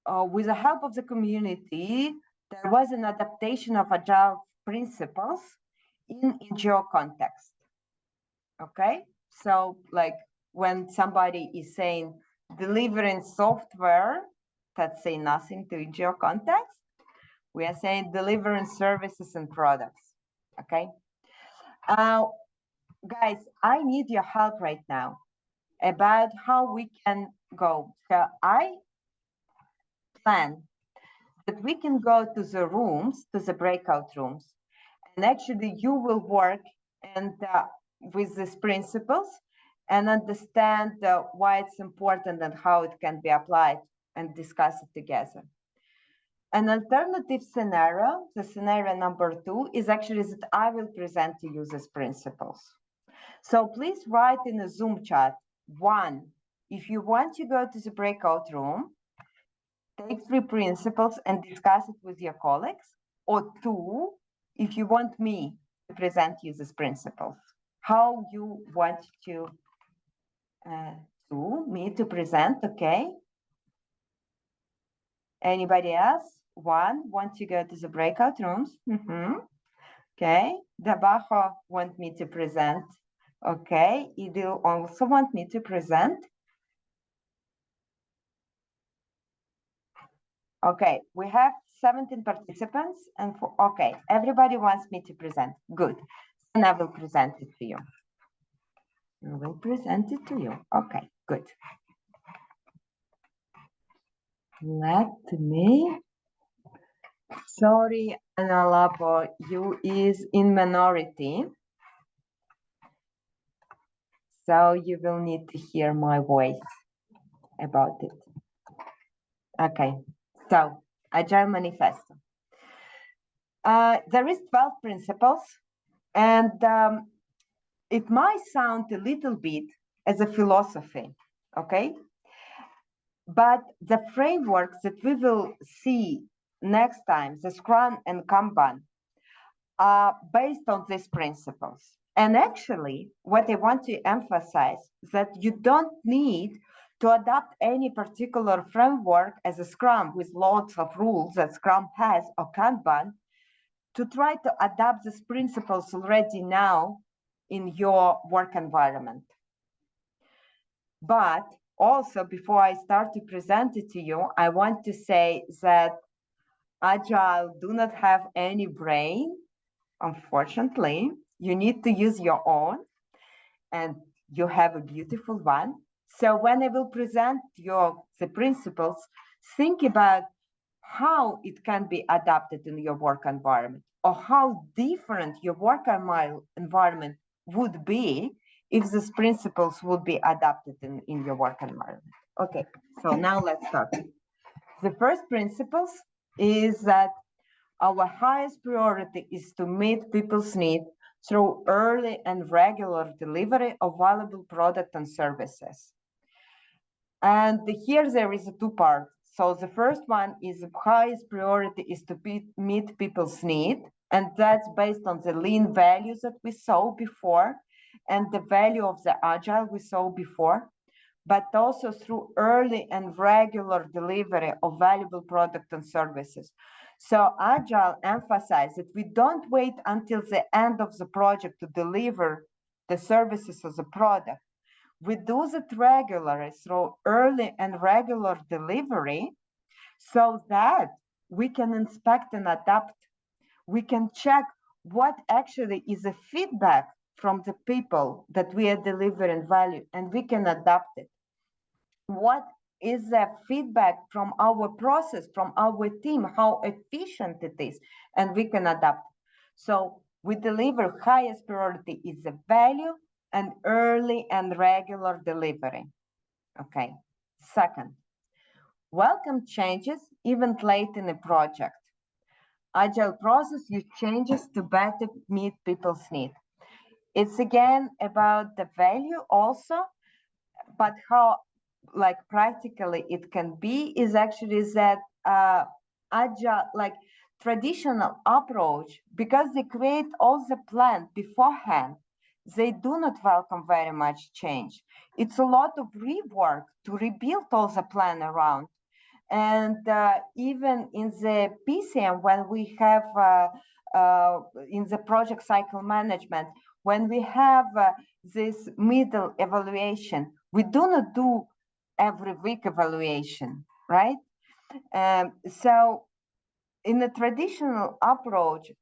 with the help of the community, there was an adaptation of Agile principles in NGO context. Okay, so like when somebody is saying delivering software, that's say nothing to NGO context. We are saying delivering services and products. Okay, guys, I need your help right now about how we can go. So I plan that we can go to the rooms, to the breakout rooms, and actually you will work and with these principles and understand why it's important and how it can be applied and discuss it together. An alternative scenario, the scenario number 2, is actually that I will present to you these principles. So please write in the Zoom chat, 1, if you want to go to the breakout room, take 3 principles and discuss it with your colleagues, or 2, if you want me to present you these principles. How you want to me to present, okay? Anybody else? 1, want to go to the breakout rooms? Okay, Dabajo want me to present. Okay, Idil also want me to present. Okay, we have 17 participants and okay, everybody wants me to present. Good, and I will present it to you. I will present it to you. Okay, good. Let me. Sorry, Analapo, you is in minority. So you will need to hear my voice about it. Okay, so Agile Manifesto. There is 12 principles, and it might sound a little bit as a philosophy, okay? But the frameworks that we will see next time, the Scrum and Kanban, are based on these principles. And actually, what I want to emphasize is that you don't need to adopt any particular framework as a Scrum with lots of rules that Scrum has or Kanban to try to adapt these principles already now in your work environment. But also, before I start to present it to you, I want to say that Agile do not have any brain. Unfortunately, you need to use your own, and you have a beautiful one. So when I will present the principles, think about how it can be adapted in your work environment, or how different your work environment would be if these principles would be adapted in your work environment. Okay, so now let's start. The first principles is that our highest priority is to meet people's needs through early and regular delivery of valuable products and services. And here there is a 2 parts. So the first one is the highest priority is to meet people's need. And that's based on the lean values that we saw before and the value of the agile we saw before, but also through early and regular delivery of valuable products and services. So Agile emphasizes that we don't wait until the end of the project to deliver the services as a product. We do that regularly through early and regular delivery so that we can inspect and adapt. We can check what actually is the feedback from the people that we are delivering value, and we can adapt it. What is the feedback from our process, from our team, how efficient it is, and we can adapt. So we deliver highest priority is the value and early and regular delivery. Okay, second, welcome changes even late in a project. Agile process use changes to better meet people's needs. It's again about the value also, but how like practically it can be is actually that agile, like traditional approach, because they create all the plan beforehand, they do not welcome very much change. It's a lot of rework to rebuild all the plan around. And even in the PCM, when we have in the project cycle management, when we have this middle evaluation, we do not do every week evaluation, right? So in the traditional approach,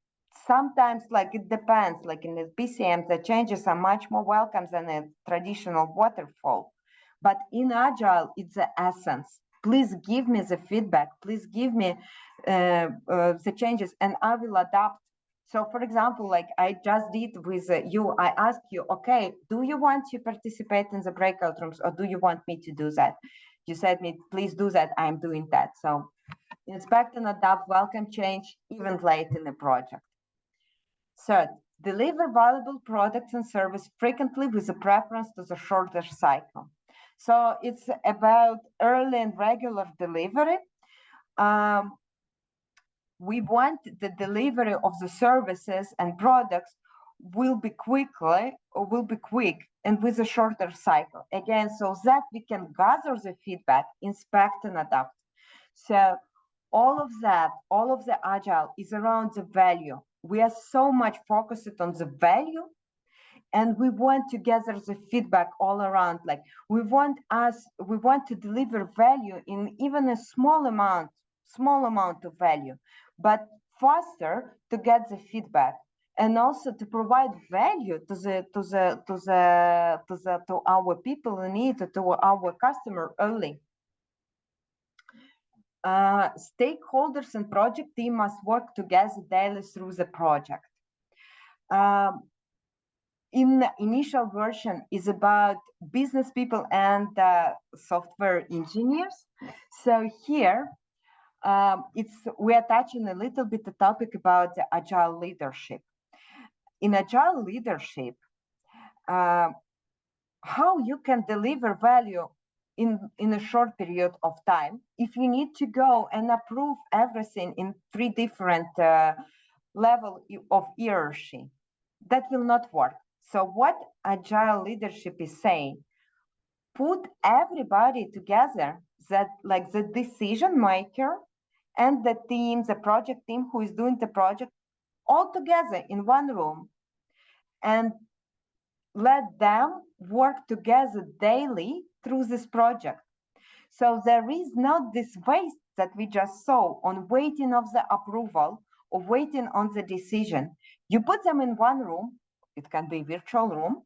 sometimes like it depends, like in the PCM, the changes are much more welcome than a traditional waterfall. But in Agile, it's the essence. Please give me the feedback. Please give me the changes and I will adapt. So for example, like I just did with you, I asked you, okay, do you want to participate in the breakout rooms or do you want me to do that? You said me, please do that, I'm doing that. So inspect and adapt, welcome change, even late in the project. Third, deliver valuable products and service frequently with a preference to the shorter cycle. So it's about early and regular delivery. We want the delivery of the services and products will be quick and with a shorter cycle. Again, so that we can gather the feedback, inspect and adapt. So all of that, all of the agile is around the value. We are so much focused on the value, and we want to gather the feedback all around. Like we want to deliver value in even a small amount of value, but faster to get the feedback, and also to provide value to our people in need, to our customer early. Stakeholders and project team must work together daily through the project. In the initial version is about business people and software engineers. So here we are touching a little bit the topic about the agile leadership. In agile leadership, how you can deliver value in a short period of time if you need to go and approve everything in 3 different level of hierarchy. That will not work. So what agile leadership is saying, put everybody together, that like the decision maker and the team, the project team who is doing the project, all together in one room, and let them work together daily through this project. So there is not this waste that we just saw on waiting of the approval or waiting on the decision. You put them in one room, it can be virtual room,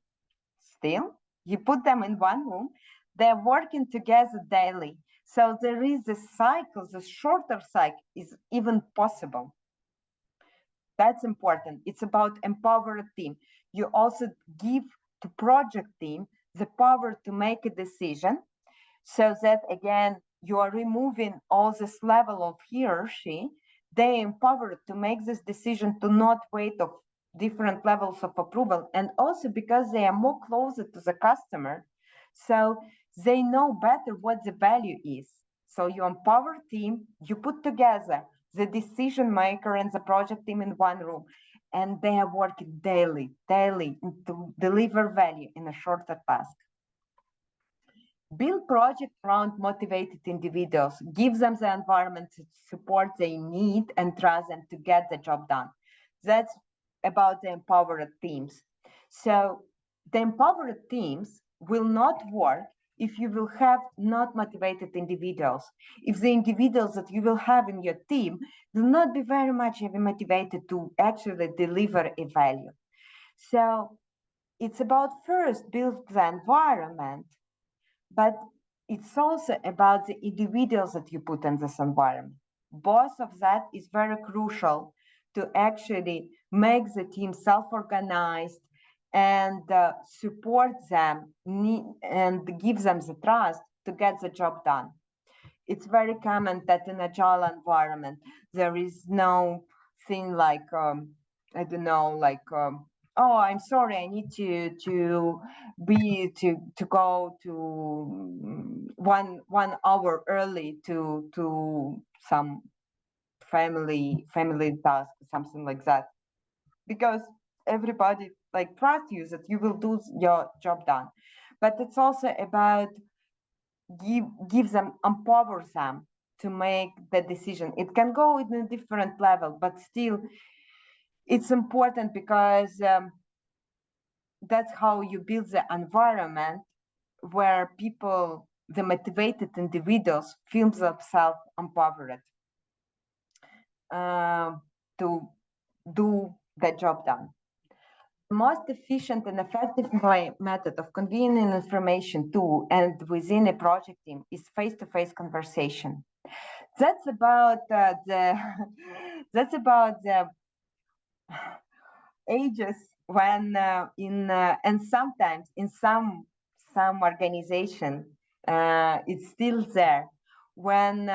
still, you put them in one room, they're working together daily. So there is a cycle, the shorter cycle is even possible. That's important. It's about empowered team. You also give to project team the power to make a decision, so that again, you are removing all this level of hierarchy. They empowered to make this decision, to not wait of different levels of approval, and also because they are more closer to the customer, so they know better what the value is. So you empower team, you put together the decision maker and the project team in one room, and they are working daily to deliver value in a shorter task. Build projects around motivated individuals, give them the environment to support they need, and trust them to get the job done. That's about the empowered teams. So the empowered teams will not work if you will have not motivated individuals. If the individuals that you will have in your team will not be very much motivated to actually deliver a value. So it's about first build the environment, but it's also about the individuals that you put in this environment. Both of that is very crucial to actually make the team self-organized and support them and give them the trust to get the job done. It's very common that in agile environment, there is no thing like, I don't know, like, oh, I'm sorry, I need to go to 1 hour early to some family task, something like that, because everybody like trust you that you will do your job done. But it's also about give them, empower them to make the decision. It can go in a different level, but still it's important, because that's how you build the environment where people, the motivated individuals, feel themselves empowered to do the job done. The most efficient and effective method of conveying information to and within a project team is face-to-face conversation. That's about that's about the ages when and sometimes in some organization it's still there, when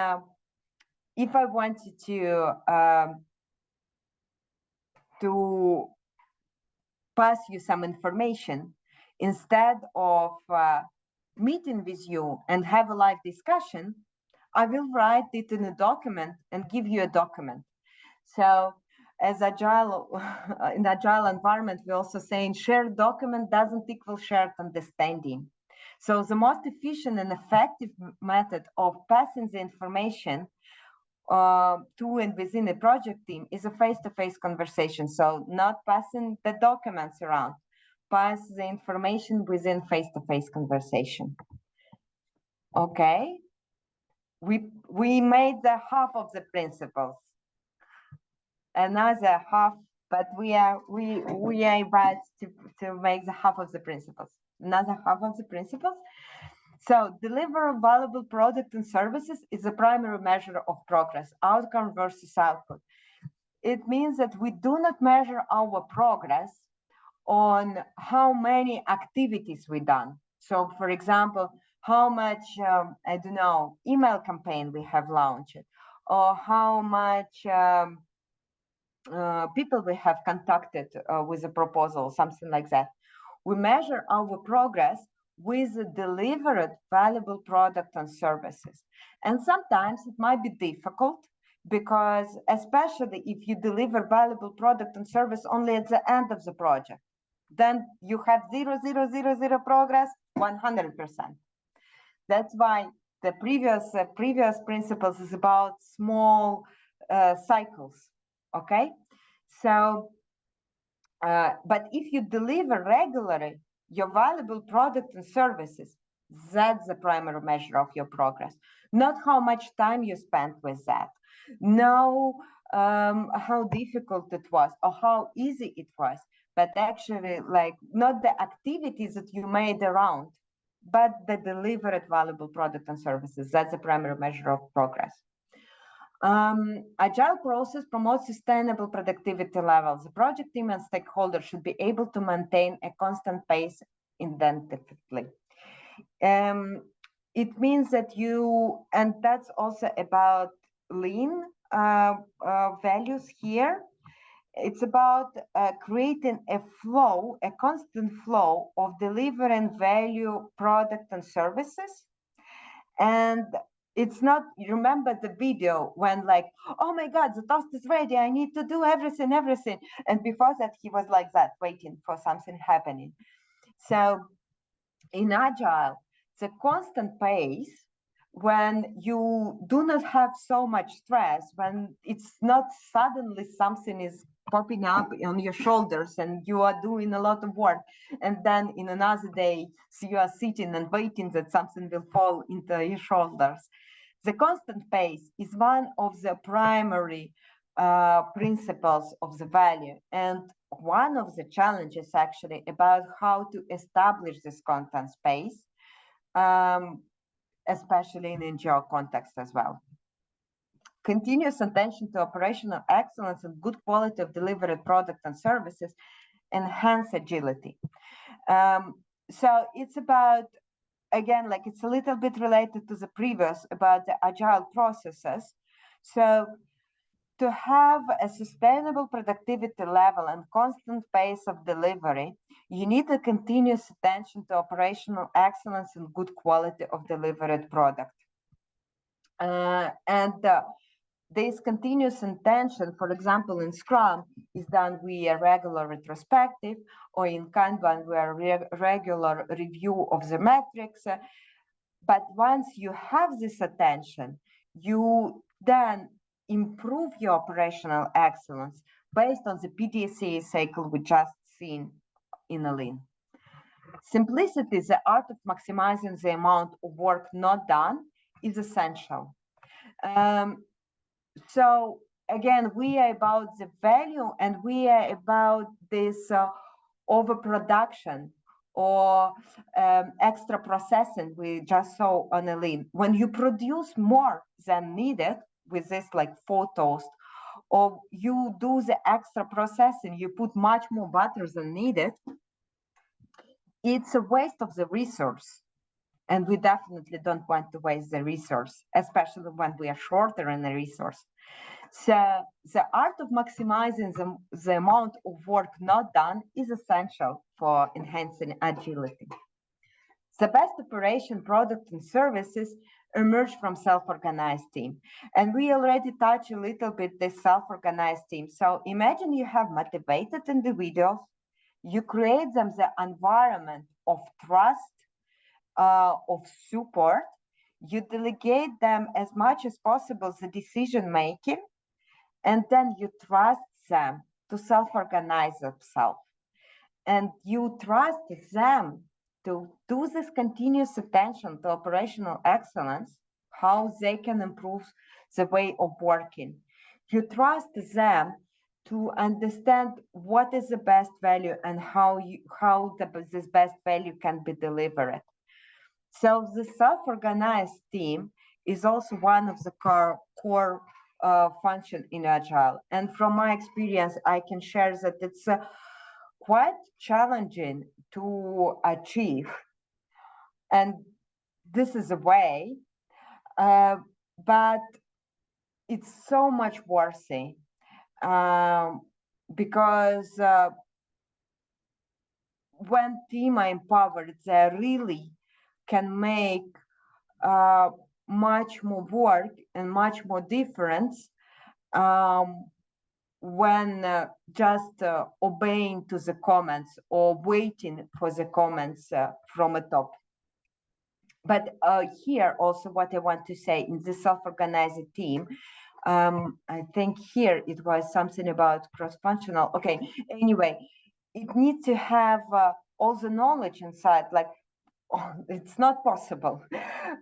if I wanted to pass you some information, instead of meeting with you and have a live discussion, I will write it in a document and give you a document. So as agile, in agile environment, we also saying shared document doesn't equal shared understanding. So the most efficient and effective method of passing the information to and within a project team is a face-to-face conversation. So not passing the documents around, pass the information within face-to-face conversation. Okay, we made the half of the principles. Another half, but we are about to make the half of the principles. Another half of the principles. So deliver a valuable product and services is a primary measure of progress, outcome versus output. It means that we do not measure our progress on how many activities we done. So for example, how much, I don't know, email campaign we have launched, or how much people we have contacted with a proposal, something like that. We measure our progress with a delivered valuable product and services. And sometimes it might be difficult because especially if you deliver valuable product and service only at the end of the project, then you have 0, 0, 0, 0 progress, 100%. That's why the previous principles is about small cycles, okay? So, but if you deliver regularly your valuable product and services, that's the primary measure of your progress. Not how much time you spent with that, no how difficult it was or how easy it was, but actually like not the activities that you made around, but the delivered valuable product and services. That's the primary measure of progress. Agile process promotes sustainable productivity levels. The project team and stakeholders should be able to maintain a constant pace indefinitely. It means that you, and that's also about lean values here. It's about creating a flow, a constant flow of delivering value, product and services. And it's not, you remember the video when like, oh my God, the toast is ready, I need to do everything. And before that, he was like that, waiting for something happening. So in Agile, the constant pace, when you do not have so much stress, when it's not suddenly something is popping up on your shoulders and you are doing a lot of work, and then in another day, so you are sitting and waiting that something will fall into your shoulders. The constant pace is one of the primary principles of the value, and one of the challenges actually about how to establish this constant pace, especially in NGO context as well. Continuous attention to operational excellence and good quality of delivered product and services enhance agility. So it's about, again, like it's a little bit related to the previous about the agile processes. So to have a sustainable productivity level and constant pace of delivery, you need a continuous attention to operational excellence and good quality of delivered product. This continuous attention, for example, in Scrum, is done via regular retrospective, or in Kanban, via regular review of the metrics. But once you have this attention, you then improve your operational excellence based on the PDCA cycle we just seen in a Lean. Simplicity, the art of maximizing the amount of work not done, is essential. So again, we are about the value, and we are about this overproduction or extra processing we just saw on a Lean. When you produce more than needed with this like 4 toast, or you do the extra processing, you put much more butter than needed, it's a waste of the resource. And we definitely don't want to waste the resource, especially when we are shorter in the resource. So the art of maximizing the amount of work not done is essential for enhancing agility. The best operation, product, and services emerge from self-organized team. And we already touched a little bit this self-organized team. So imagine you have motivated individuals, you create them the environment of trust, of support, you delegate them as much as possible the decision making, and then you trust them to self-organize themselves. And you trust them to do this continuous attention to operational excellence, how they can improve the way of working. You trust them to understand what is the best value and how this best value can be delivered. So the self-organized team is also one of the core function in Agile. And from my experience, I can share that it's quite challenging to achieve. And this is a way, but it's so much worthy because when team are empowered, they really can make much more work and much more difference when just obeying to the comments or waiting for the comments from a top. But here also what I want to say in the self-organized team, I think here it was something about cross-functional. Okay, anyway, it needs to have all the knowledge inside, like, oh, it's not possible,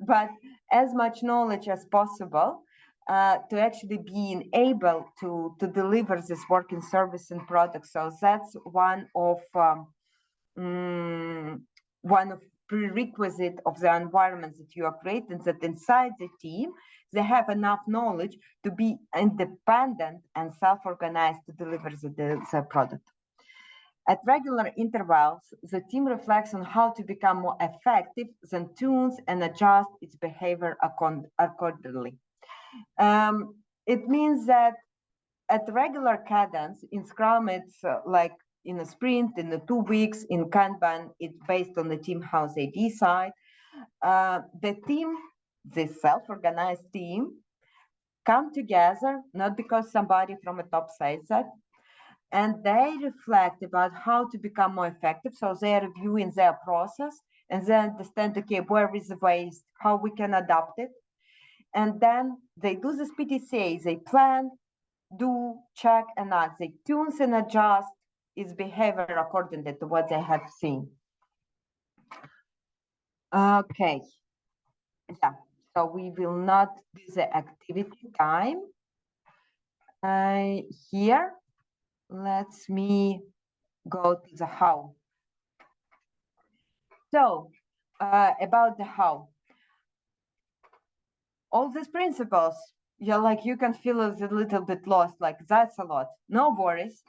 but as much knowledge as possible to actually being able to deliver this working service and product. So that's one of prerequisite of the environment that you are creating, that inside the team, they have enough knowledge to be independent and self-organized to deliver the product. At regular intervals, the team reflects on how to become more effective, then tunes and adjusts its behavior accordingly. It means that at regular cadence, in Scrum, it's like in a sprint, in the 2 weeks, in Kanban, it's based on the team, how they decide. The team, the self-organized team, come together, not because somebody from the top says that, and they reflect about how to become more effective. So they are reviewing their process and they understand, okay, where is the waste, how we can adapt it. And then they do this PDCA, they plan, do, check, and act. They tune and adjust its behavior according to what they have seen. Okay, yeah, so we will not do the activity time. Here, let me go to the how. So about the how. All these principles, you're like, you can feel a little bit lost, like that's a lot. No worries.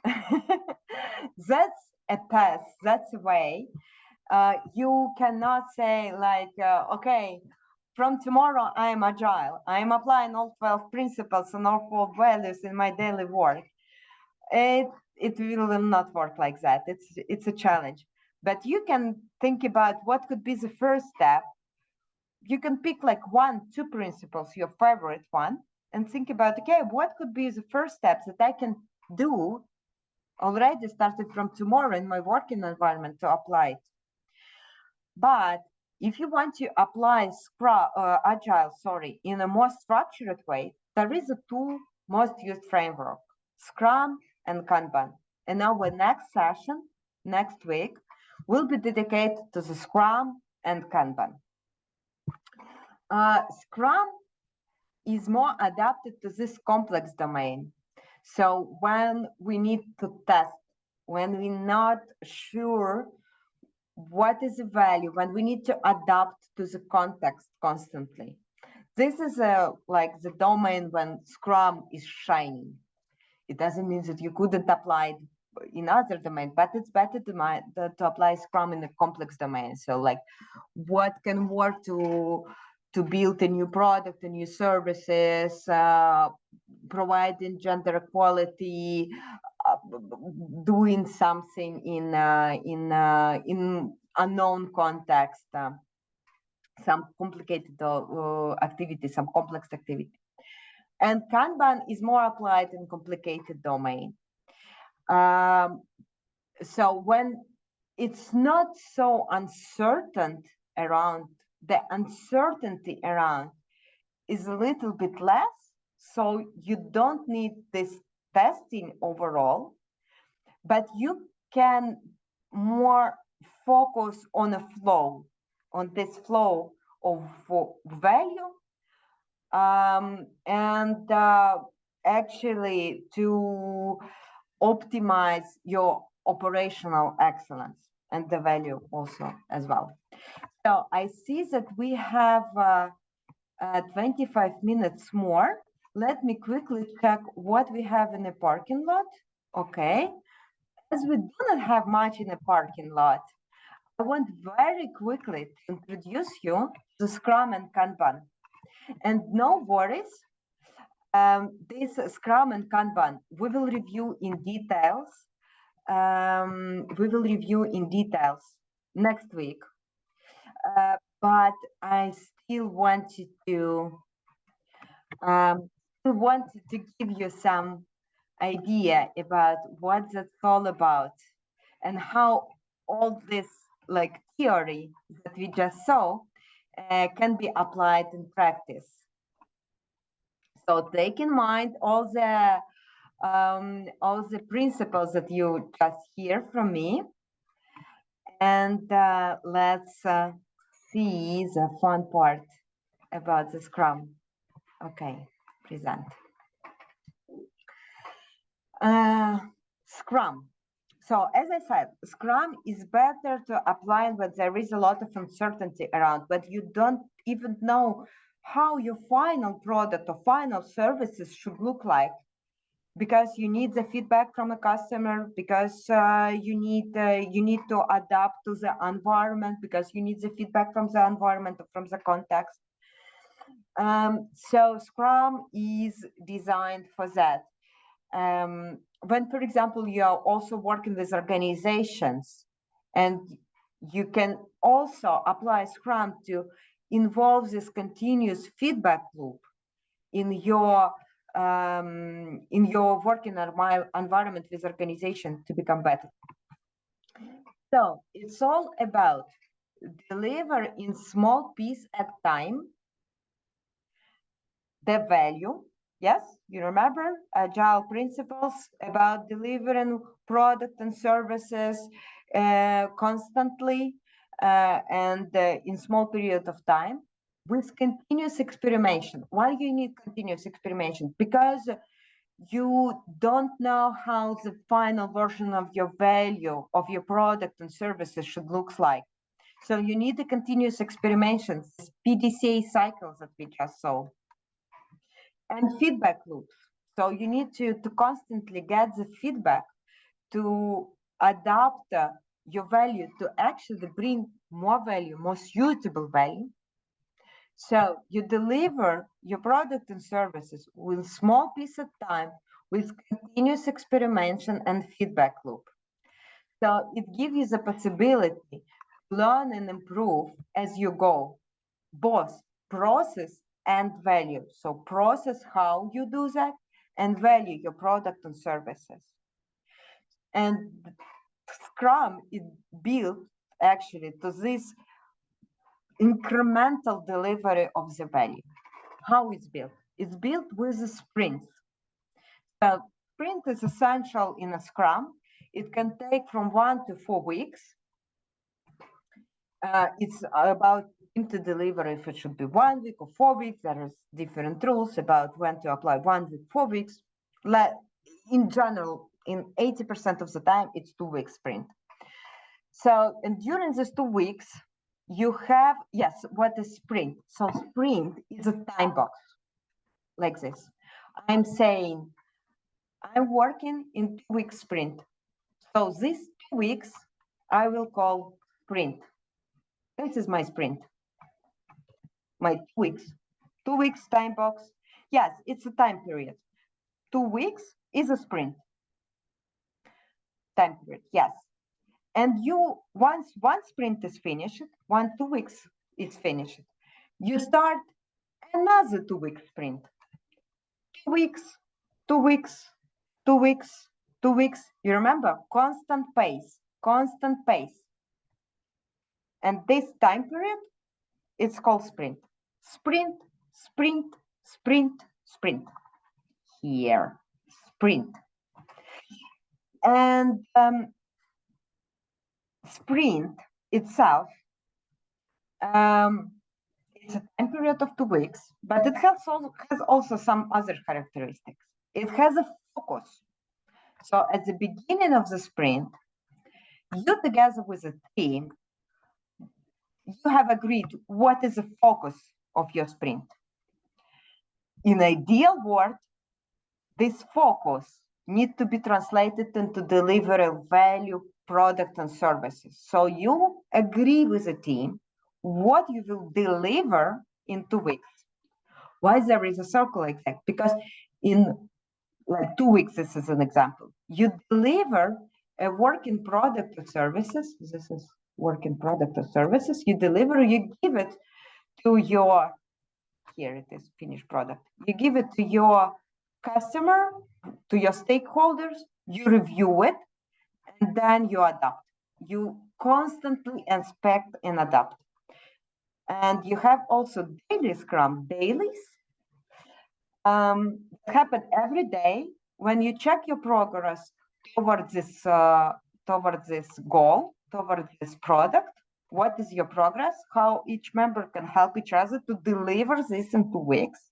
That's a path, that's a way. You cannot say like, okay, from tomorrow I am agile. I am applying all 12 principles and all 4 values in my daily work. It will not work like that. It's a challenge. But you can think about what could be the first step. You can pick like 1, 2 principles, your favorite one, and think about, okay, what could be the first steps that I can do already started from tomorrow in my working environment to apply it. But if you want to apply Agile, in a more structured way, there is a 2 most used framework, Scrum and Kanban. And our next session, next week, will be dedicated to the Scrum and Kanban. Scrum is more adapted to this complex domain. So when we need to test, when we're not sure what is the value, when we need to adapt to the context constantly. This is like the domain when Scrum is shining. It doesn't mean that you couldn't apply it in other domains, but it's better to apply Scrum in a complex domain. So like what can work to build a new product, a new services, providing gender equality, doing something in unknown context, some complicated activity, some complex activity. And Kanban is more applied in complicated domain. So when it's not so uncertain around, the uncertainty around is a little bit less, so you don't need this testing overall, but you can more focus on a flow, on this flow of value, and actually to optimize your operational excellence and the value also as well. So I see that we have 25 minutes more. Let me quickly check what we have in the parking lot. Okay. As we do not have much in the parking lot, I want very quickly to introduce you to Scrum and Kanban. And no worries, this Scrum and Kanban, we will review in details. Next week. But I still wanted to give you some idea about what that's all about and how all this like theory that we just saw can be applied in practice. So take in mind all the principles that you just hear from me, and let's see the fun part about the Scrum. Okay, present. Scrum. So as I said, Scrum is better to apply when there is a lot of uncertainty around, but you don't even know how your final product or final services should look like, because you need the feedback from a customer, because you need to adapt to the environment, because you need the feedback from the environment, from the context. So Scrum is designed for that. When, for example, you are also working with organizations, and you can also apply Scrum to involve this continuous feedback loop in your working environment with organization to become better. So it's all about deliver in small piece at time the value. Yes, you remember Agile principles about delivering product and services constantly and in small period of time with continuous experimentation. Why you need continuous experimentation? Because you don't know how the final version of your value of your product and services should look like. So you need the continuous experimentation, PDCA cycles that we just saw. And feedback loops. So you need to constantly get the feedback to adapt your value to actually bring more value, more suitable value. So you deliver your product and services with small piece at time, with continuous experimentation and feedback loop. So it gives you the possibility to learn and improve as you go, both process and value. So process how you do that, and value your product and services. And Scrum is built actually to this incremental delivery of the value. How it's built? It's built with a sprint. So sprint is essential in a Scrum. It can take from 1 to 4 weeks. It's about to deliver if it should be 1 week or 4 weeks. There is different rules about when to apply 1 week, 4 weeks. In general, in 80% of the time, it's 2 week sprint. So, and during these 2 weeks, you have, yes, what is sprint? So sprint is a time box like this. I'm saying, I'm working in 2 week sprint. So these 2 weeks, I will call sprint. This is my sprint. My 2 weeks. 2 weeks time box. Yes, it's a time period. 2 weeks is a sprint. Time period, yes. And you, once one sprint is finished, 2 weeks is finished, you start another 2 week sprint. 2 weeks, 2 weeks, 2 weeks, 2 weeks. You remember? Constant pace, constant pace. And this time period, it's called sprint. Sprint, sprint, sprint, sprint. Here, sprint. And sprint itself, it's a time period of 2 weeks, but it has also some other characteristics. It has a focus. So at the beginning of the sprint, you together with a team, you have agreed what is the focus of your sprint. In ideal world, this focus needs to be translated into deliver a value product and services. So you agree with the team what you will deliver in 2 weeks. Why there is a circle like that? Because in like 2 weeks, this is an example, you deliver a working product or services. This is working product or services. You deliver, you give it to your, here it is, finished product. You give it to your customer, to your stakeholders, you review it, and then you adapt. You constantly inspect and adapt. And you have also daily Scrum, dailies. Happen every day when you check your progress towards this goal, towards this product. What is your progress? How each member can help each other to deliver this in 2 weeks.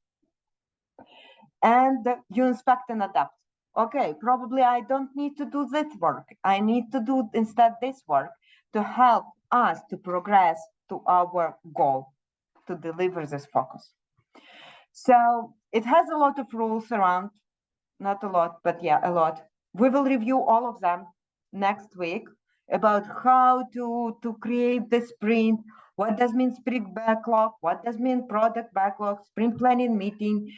And you inspect and adapt. Okay, probably I don't need to do this work. I need to do instead this work to help us to progress to our goal, to deliver this focus. So it has a lot of rules around, not a lot, but yeah, a lot. We will review all of them next week about how to create the sprint, what does mean sprint backlog, what does mean product backlog, sprint planning meeting,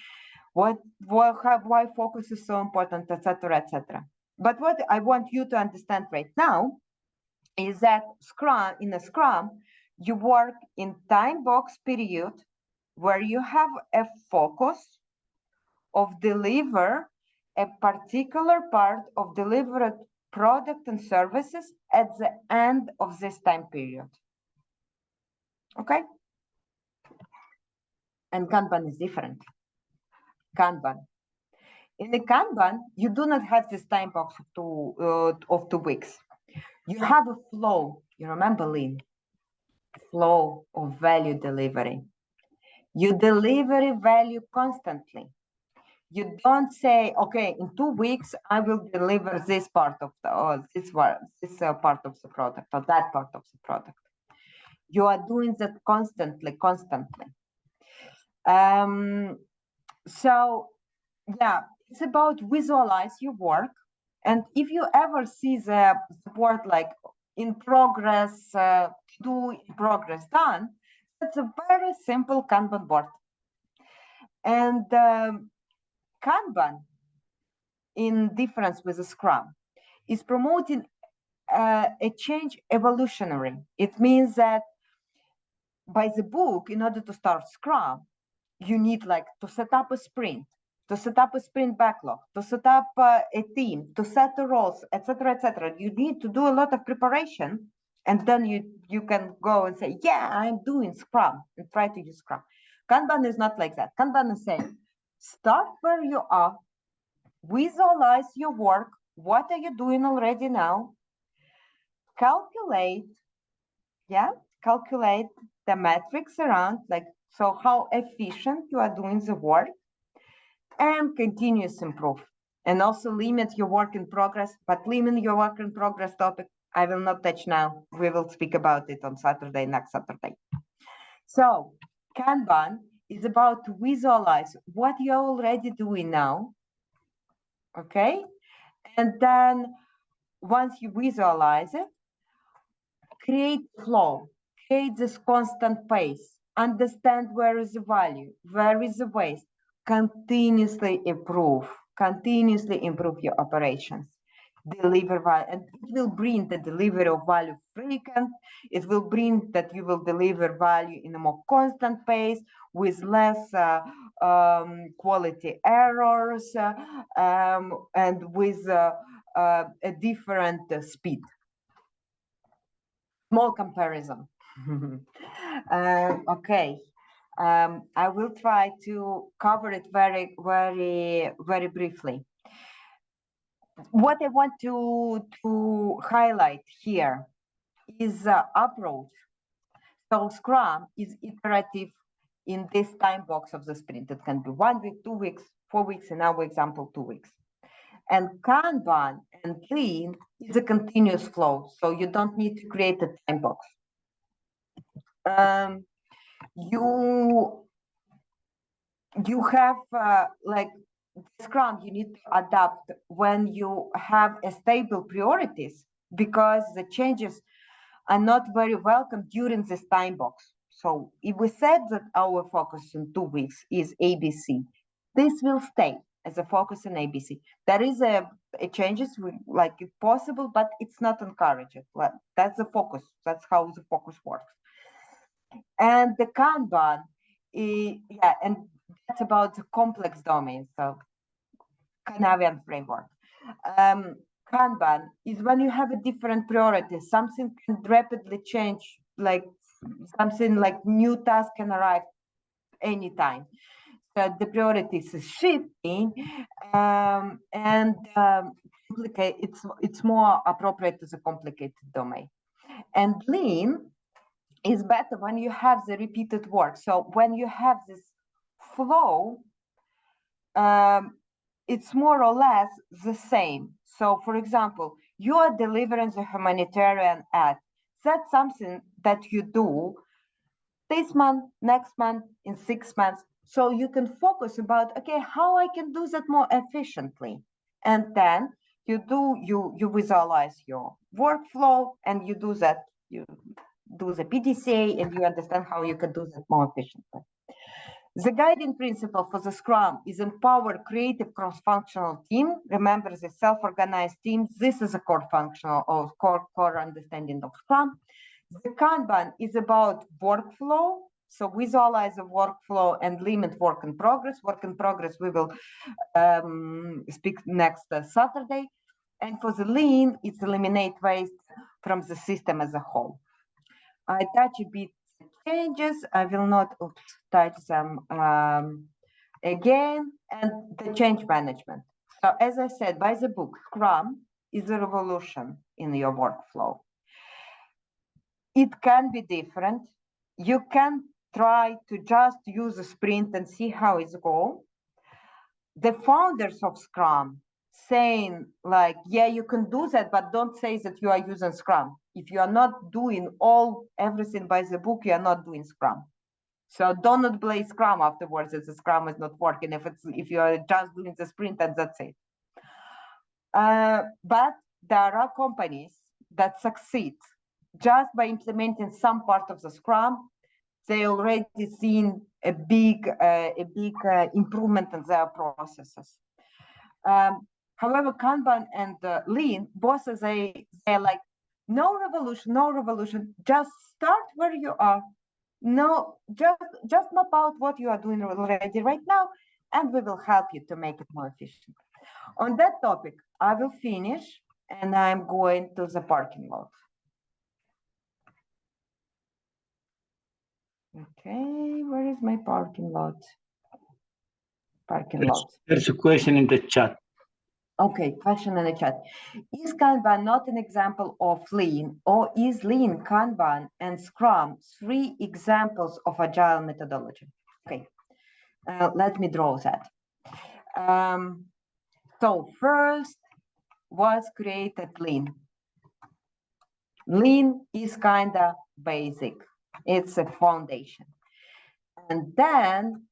why focus is so important, etc., etc. But what I want you to understand right now is that Scrum, in a Scrum, you work in time box period where you have a focus of deliver a particular part of delivered product and services at the end of this time period. Okay? And Kanban is different. Kanban. In the Kanban, you do not have this time box of 2 weeks. You have a flow. You remember Lean? Flow of value delivery. You deliver value constantly. You don't say, okay, in 2 weeks, I will deliver this part of the, or this part of the product, or that part of the product. You are doing that constantly. So, yeah, it's about visualize your work. And if you ever see the word like in progress, do in progress done, that's a very simple Kanban board. And Kanban, in difference with the Scrum, is promoting a change evolutionary. It means that by the book, in order to start Scrum, you need like to set up a sprint, to set up a sprint backlog, to set up a team, to set the roles, etc., etc. You need to do a lot of preparation, and then you can go and say, yeah, I'm doing Scrum, and try to use Scrum. Kanban is not like that. Kanban is saying, start where you are, visualize your work, what are you doing already now, calculate the metrics around, like, so how efficient you are doing the work, and continuous improve. And also limit your work in progress, but limit your work in progress topic, I will not touch now. We will speak about it on Saturday, next Saturday. So Kanban is about to visualize what you're already doing now, okay? And then once you visualize it, create flow, create this constant pace, understand where is the value, where is the waste, continuously improve your operations, deliver value, and it will bring the delivery of value frequent. It will bring that you will deliver value in a more constant pace with less quality errors and with a different speed. Small comparison. Okay. I will try to cover it very, very, very briefly. What I want to highlight here is approach. So Scrum is iterative in this time box of the sprint. It can be 1 week, 2 weeks, 4 weeks, in our example, 2 weeks. And Kanban and Lean is a continuous flow, so you don't need to create a time box. You have like Scrum, you need to adapt when you have a stable priorities, because the changes are not very welcome during this time box. So if we said that our focus in 2 weeks is ABC, this will stay as a focus in ABC. There is a changes like if possible, but it's not encouraged. Well, that's the focus. That's how the focus works. And the Kanban, yeah, and that's about the complex domains. So Kanavian framework. Kanban is when you have a different priority. Something can rapidly change, like something like new task can arrive anytime. So the priorities is shifting, and it's more appropriate to the complicated domain. And Lean is better when you have the repeated work. So when you have this flow, it's more or less the same. So for example, you are delivering the humanitarian aid. That's something that you do this month, next month, in 6 months. So you can focus about, okay, how I can do that more efficiently. And then you visualize your workflow and you do that, you do the PDCA and you understand how you can do that more efficiently. The guiding principle for the Scrum is empower creative cross-functional team. Remember the self-organized team. This is a core functional or core understanding of Scrum. The Kanban is about workflow. So visualize the workflow and limit work in progress. Work in progress, we will speak next Saturday. And for the Lean, it's eliminate waste from the system as a whole. I touch a bit changes. I will not touch them again. And the change management. So as I said, by the book, Scrum is a revolution in your workflow. It can be different. You can try to just use a sprint and see how it's going. The founders of Scrum saying like, yeah, you can do that, but don't say that you are using Scrum. If you are not doing everything by the book, you are not doing Scrum. So do not blame Scrum afterwards if the Scrum is not working, if you are just doing the sprint and that's it. But there are companies that succeed just by implementing some part of the Scrum. They already seen a big improvement in their processes. However, Kanban and Lean, both they're like, no revolution, just start where you are. No, just map out what you are doing already right now, and we will help you to make it more efficient. On that topic, I will finish, and I'm going to the parking lot. Okay, where is my parking lot? Parking lot. There's a question in the chat. Okay, question in the chat. Is Kanban not an example of Lean, or is Lean, Kanban, and Scrum 3 examples of Agile methodology? Okay, let me draw that. So first was created Lean. Lean is kind of basic. It's a foundation. And then,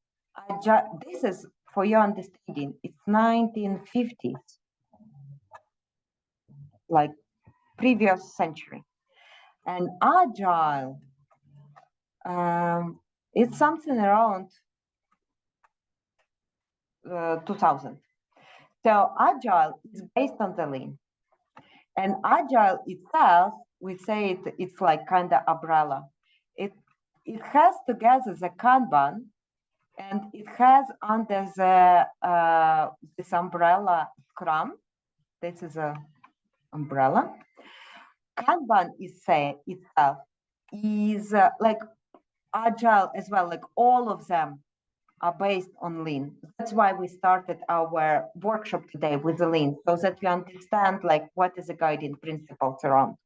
this is, for your understanding, it's 1950s. like previous century. And Agile, it's something around 2000. So Agile is based on the Lean. And Agile itself, we say it's like kind of umbrella. It has together the Kanban, and it has under the this umbrella Scrum. This is a umbrella. Kanban is itself is like Agile as well. Like all of them are based on Lean. That's why we started our workshop today with the Lean, so that we understand like what is the guiding principles around.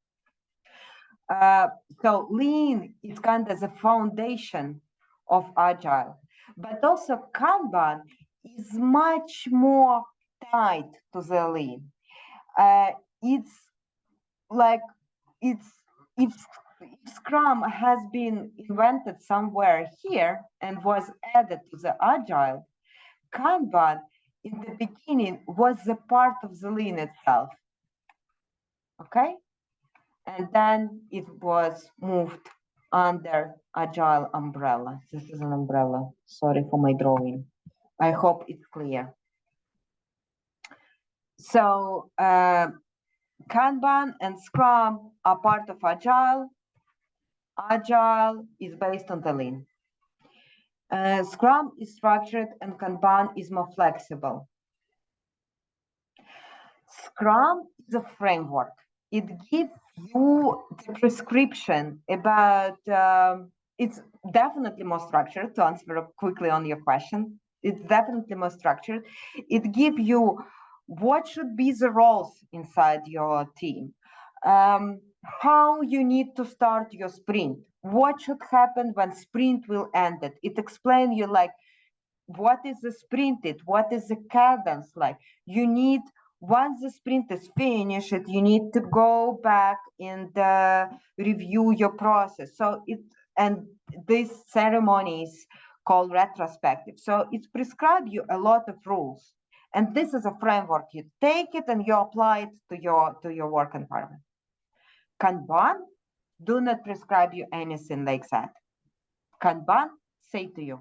So Lean is kind of the foundation of Agile, but also Kanban is much more tied to the Lean. It's like if Scrum has been invented somewhere here and was added to the Agile, Kanban in the beginning was the part of the Lean itself. Okay? And then it was moved under Agile umbrella. This is an umbrella. Sorry for my drawing. I hope it's clear. So Kanban and Scrum are part of Agile. Agile is based on the Lean. Scrum is structured and Kanban is more flexible. Scrum is a framework. It gives you the prescription about, it's definitely more structured, to answer quickly on your question. It's definitely more structured. It gives you what should be the roles inside your team, how you need to start your sprint, what should happen when sprint will end it. It explains you like, what is the sprinted, what is the cadence like. You need, once the sprint is finished, you need to go back and review your process. So and this ceremony is called retrospective. So it prescribes you a lot of rules. And this is a framework. You take it and you apply it to your work environment. Kanban do not prescribe you anything like that. Kanban say to you,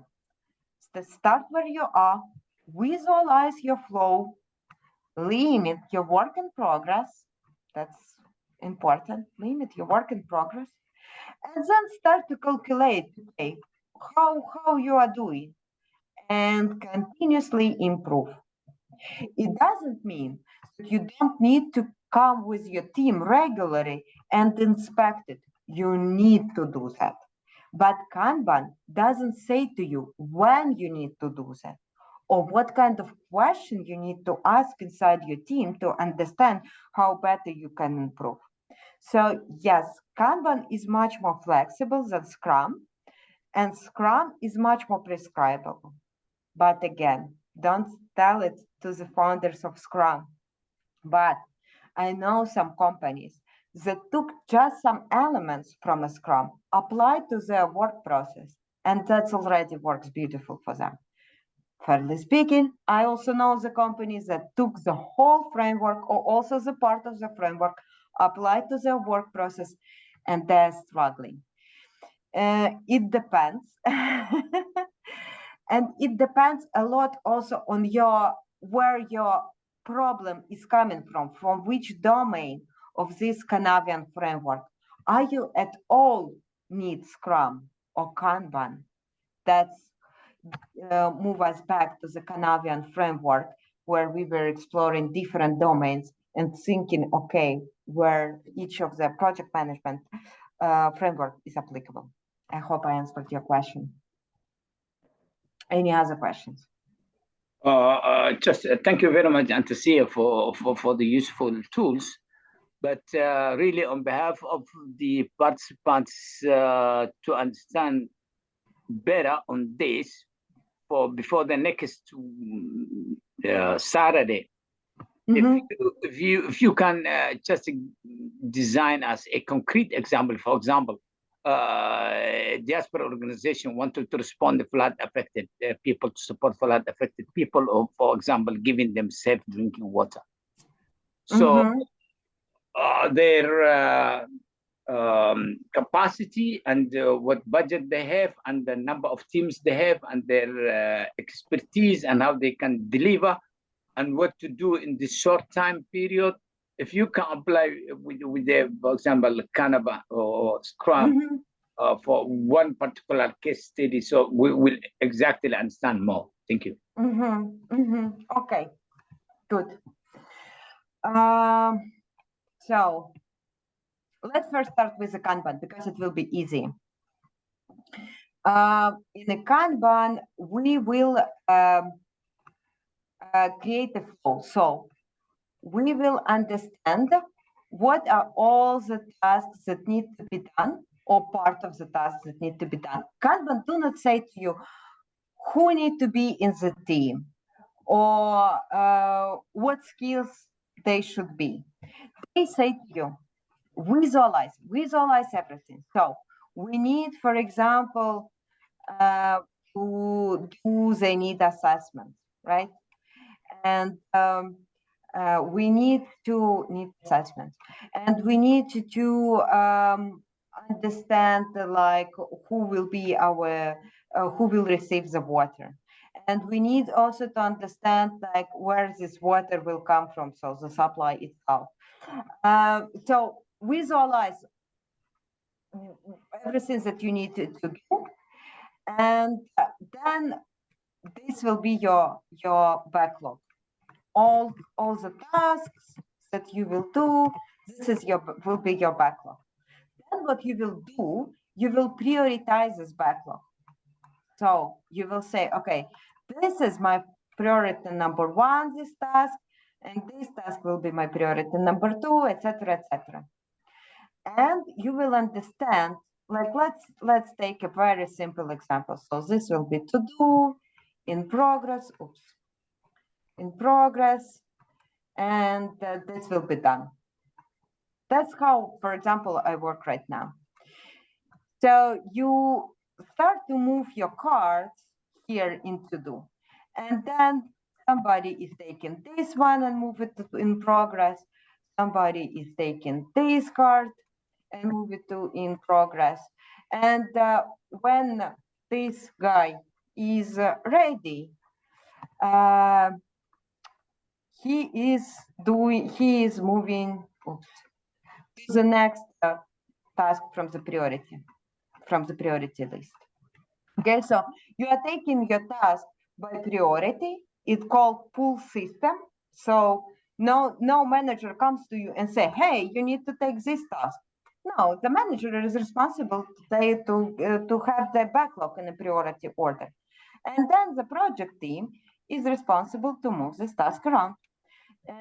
start where you are, visualize your flow, limit your work in progress. That's important. Limit your work in progress. And then start to calculate, okay, how you are doing and continuously improve. It doesn't mean that you don't need to come with your team regularly and inspect it. You need to do that. But Kanban doesn't say to you when you need to do that or what kind of question you need to ask inside your team to understand how better you can improve. So yes, Kanban is much more flexible than Scrum, and Scrum is much more prescribable. But again, don't tell it to the founders of Scrum. But I know some companies that took just some elements from a Scrum, applied to their work process, and that already works beautiful for them. Fairly speaking, I also know the companies that took the whole framework or also the part of the framework, applied to their work process, and they're struggling. It depends. And it depends a lot also on where your problem is coming from which domain of this Canadian framework. Are you at all need Scrum or Kanban? That's move us back to the Canadian framework where we were exploring different domains and thinking, okay, where each of the project management framework is applicable. I hope I answered your question. Any other questions? Just thank you very much, Antasia, for the useful tools. But really, on behalf of the participants, to understand better on this, before the next Saturday, if you can just design us a concrete example. For example, diaspora organization wanted to respond to flood affected people, to support flood affected people, or for example, giving them safe drinking water. So their capacity and what budget they have and the number of teams they have and their expertise and how they can deliver and what to do in this short time period. If you can apply with the, for example, Canva or Scrum for one particular case study, so we will exactly understand more. Thank you. Okay, good. So let's first start with the Kanban because it will be easy. In the Kanban, we will create a flow. So we will understand what are all the tasks that need to be done or part of the tasks that need to be done. Kanban do not say to you who need to be in the team or what skills they should be. They say to you, visualize everything. So we need, for example, to do the need assessment, right? And we need need assessment, and we need to understand like who will be our who will receive the water, and we need also to understand like where this water will come from, so the supply itself. So visualize everything that you need to do, and then this will be your backlog. All the tasks that you will do, this is will be your backlog. Then what you will do, you will prioritize this backlog. So you will say, okay, this is my priority number 1, this task, and this task will be my priority number 2, etc., etc. And you will understand, like let's take a very simple example. So this will be to do, in progress, in progress, and this will be done. That's how, for example, I work right now. So you start to move your cards here in to do, and then somebody is taking this one and move it to in progress. Somebody is taking this card and move it to in progress. And when this guy is ready, he is moving to the next task from the priority list. Okay, so you are taking your task by priority. It's called pull system. So no manager comes to you and say, hey, you need to take this task. No, the manager is responsible to have the backlog in a priority order. And then the project team is responsible to move this task around.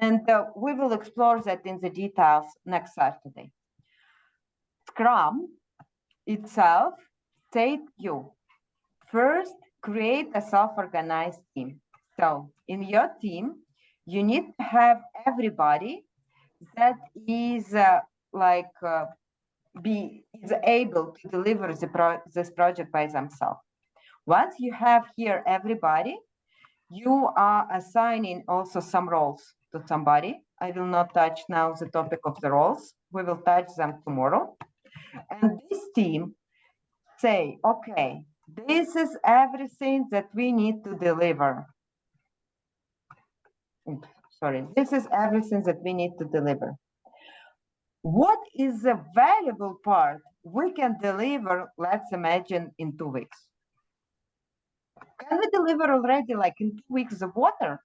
And we will explore that in the details next Saturday. Scrum itself said you first create a self-organized team. So in your team, you need to have everybody that is is able to deliver this project by themselves. Once you have here everybody, you are assigning also some roles to somebody. I will not touch now the topic of the roles. We will touch them tomorrow. And this team say, okay, this is everything that we need to deliver. Oops, sorry, this is everything that we need to deliver. What is the valuable part we can deliver, let's imagine, in 2 weeks? Can we deliver already like in 2 weeks of water?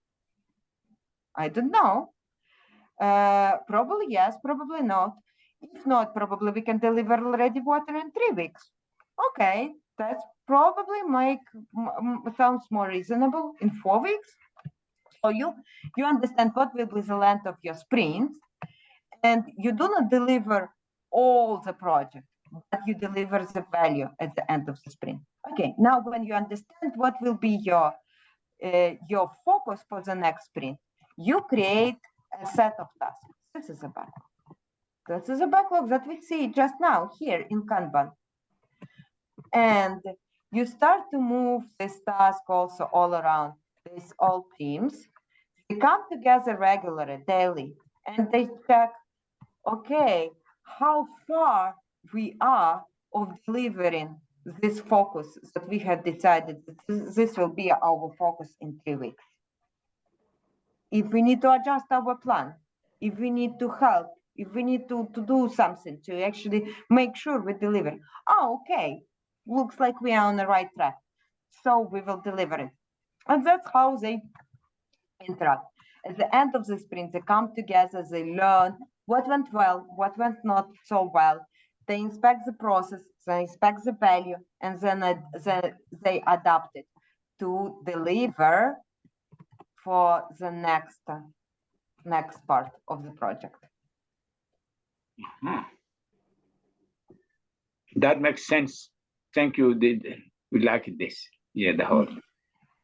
I don't know. Probably yes, probably not. If not, probably we can deliver already water in 3 weeks. Okay, that's probably sounds more reasonable in 4 weeks. So you understand what will be the length of your sprints, and you do not deliver all the project, but you deliver the value at the end of the sprint. Okay, now when you understand what will be your focus for the next sprint, you create a set of tasks. This is a backlog. This is a backlog that we see just now here in Kanban. And you start to move this task also all around these all teams. They come together regularly, daily, and they check okay, how far we are of delivering this focus that we have decided that this will be our focus in 3 weeks. If we need to adjust our plan, if we need to help, if we need to do something to actually make sure we deliver. Oh, okay, looks like we are on the right track. So we will deliver it. And that's how they interact. At the end of the sprint, they come together, they learn what went well, what went not so well. They inspect the process, they inspect the value, and then they adapt it to deliver for the next part of the project. That makes sense. Thank you. We like this. Yeah, the whole.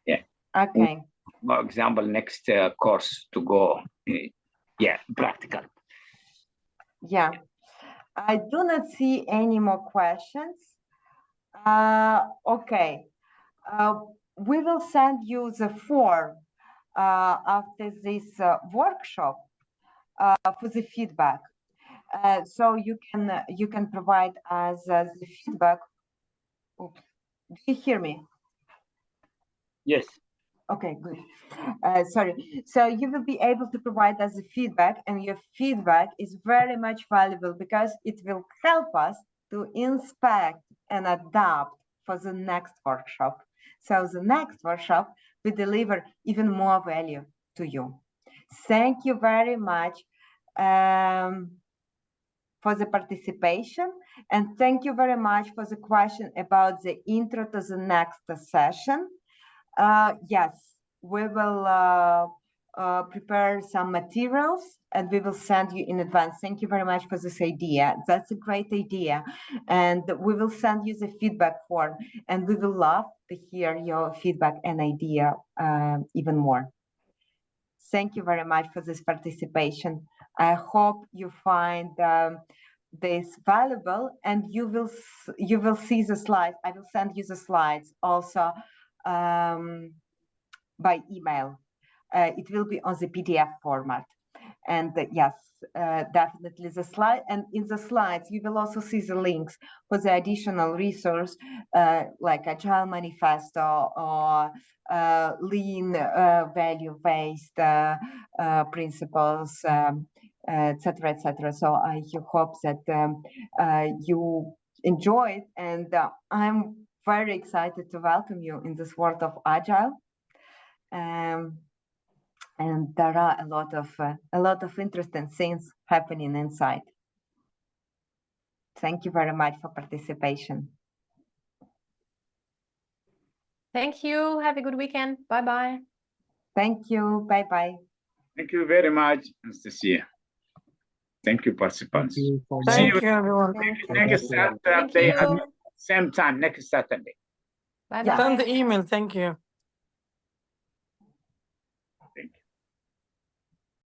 Yeah. Okay. For example, next course to go. Yeah, practical. Yeah. I do not see any more questions. Okay. We will send you the form after this workshop for the feedback. So you can provide us the feedback. Oops. Do you hear me? Yes. Okay, good. Sorry. So you will be able to provide us the feedback, and your feedback is very much valuable because it will help us to inspect and adapt for the next workshop. So the next workshop will deliver even more value to you. Thank you very much for the participation, and thank you very much for the question about the intro to the next session. Yes, we will prepare some materials and we will send you in advance. Thank you very much for this idea. That's a great idea. And we will send you the feedback form, and we will love to hear your feedback and idea even more. Thank you very much for this participation. I hope you find this valuable, and you will see the slides. I will send you the slides also by email. It will be on the PDF format. And yes, definitely the slide. And in the slides, you will also see the links for the additional resource like Agile Manifesto or Lean value-based principles, etc., etc. So I hope that you enjoy it, and I'm very excited to welcome you in this world of Agile. And there are a lot of interesting things happening inside. Thank you very much for participation. Thank you. Have a good weekend. Bye-bye. Thank you. Bye-bye. Thank you very much, Anastasia. Thank you, participants. Thank you, everyone. Next Saturday, Thank you. same time, next Saturday. Bye-bye. Send the email. Thank you.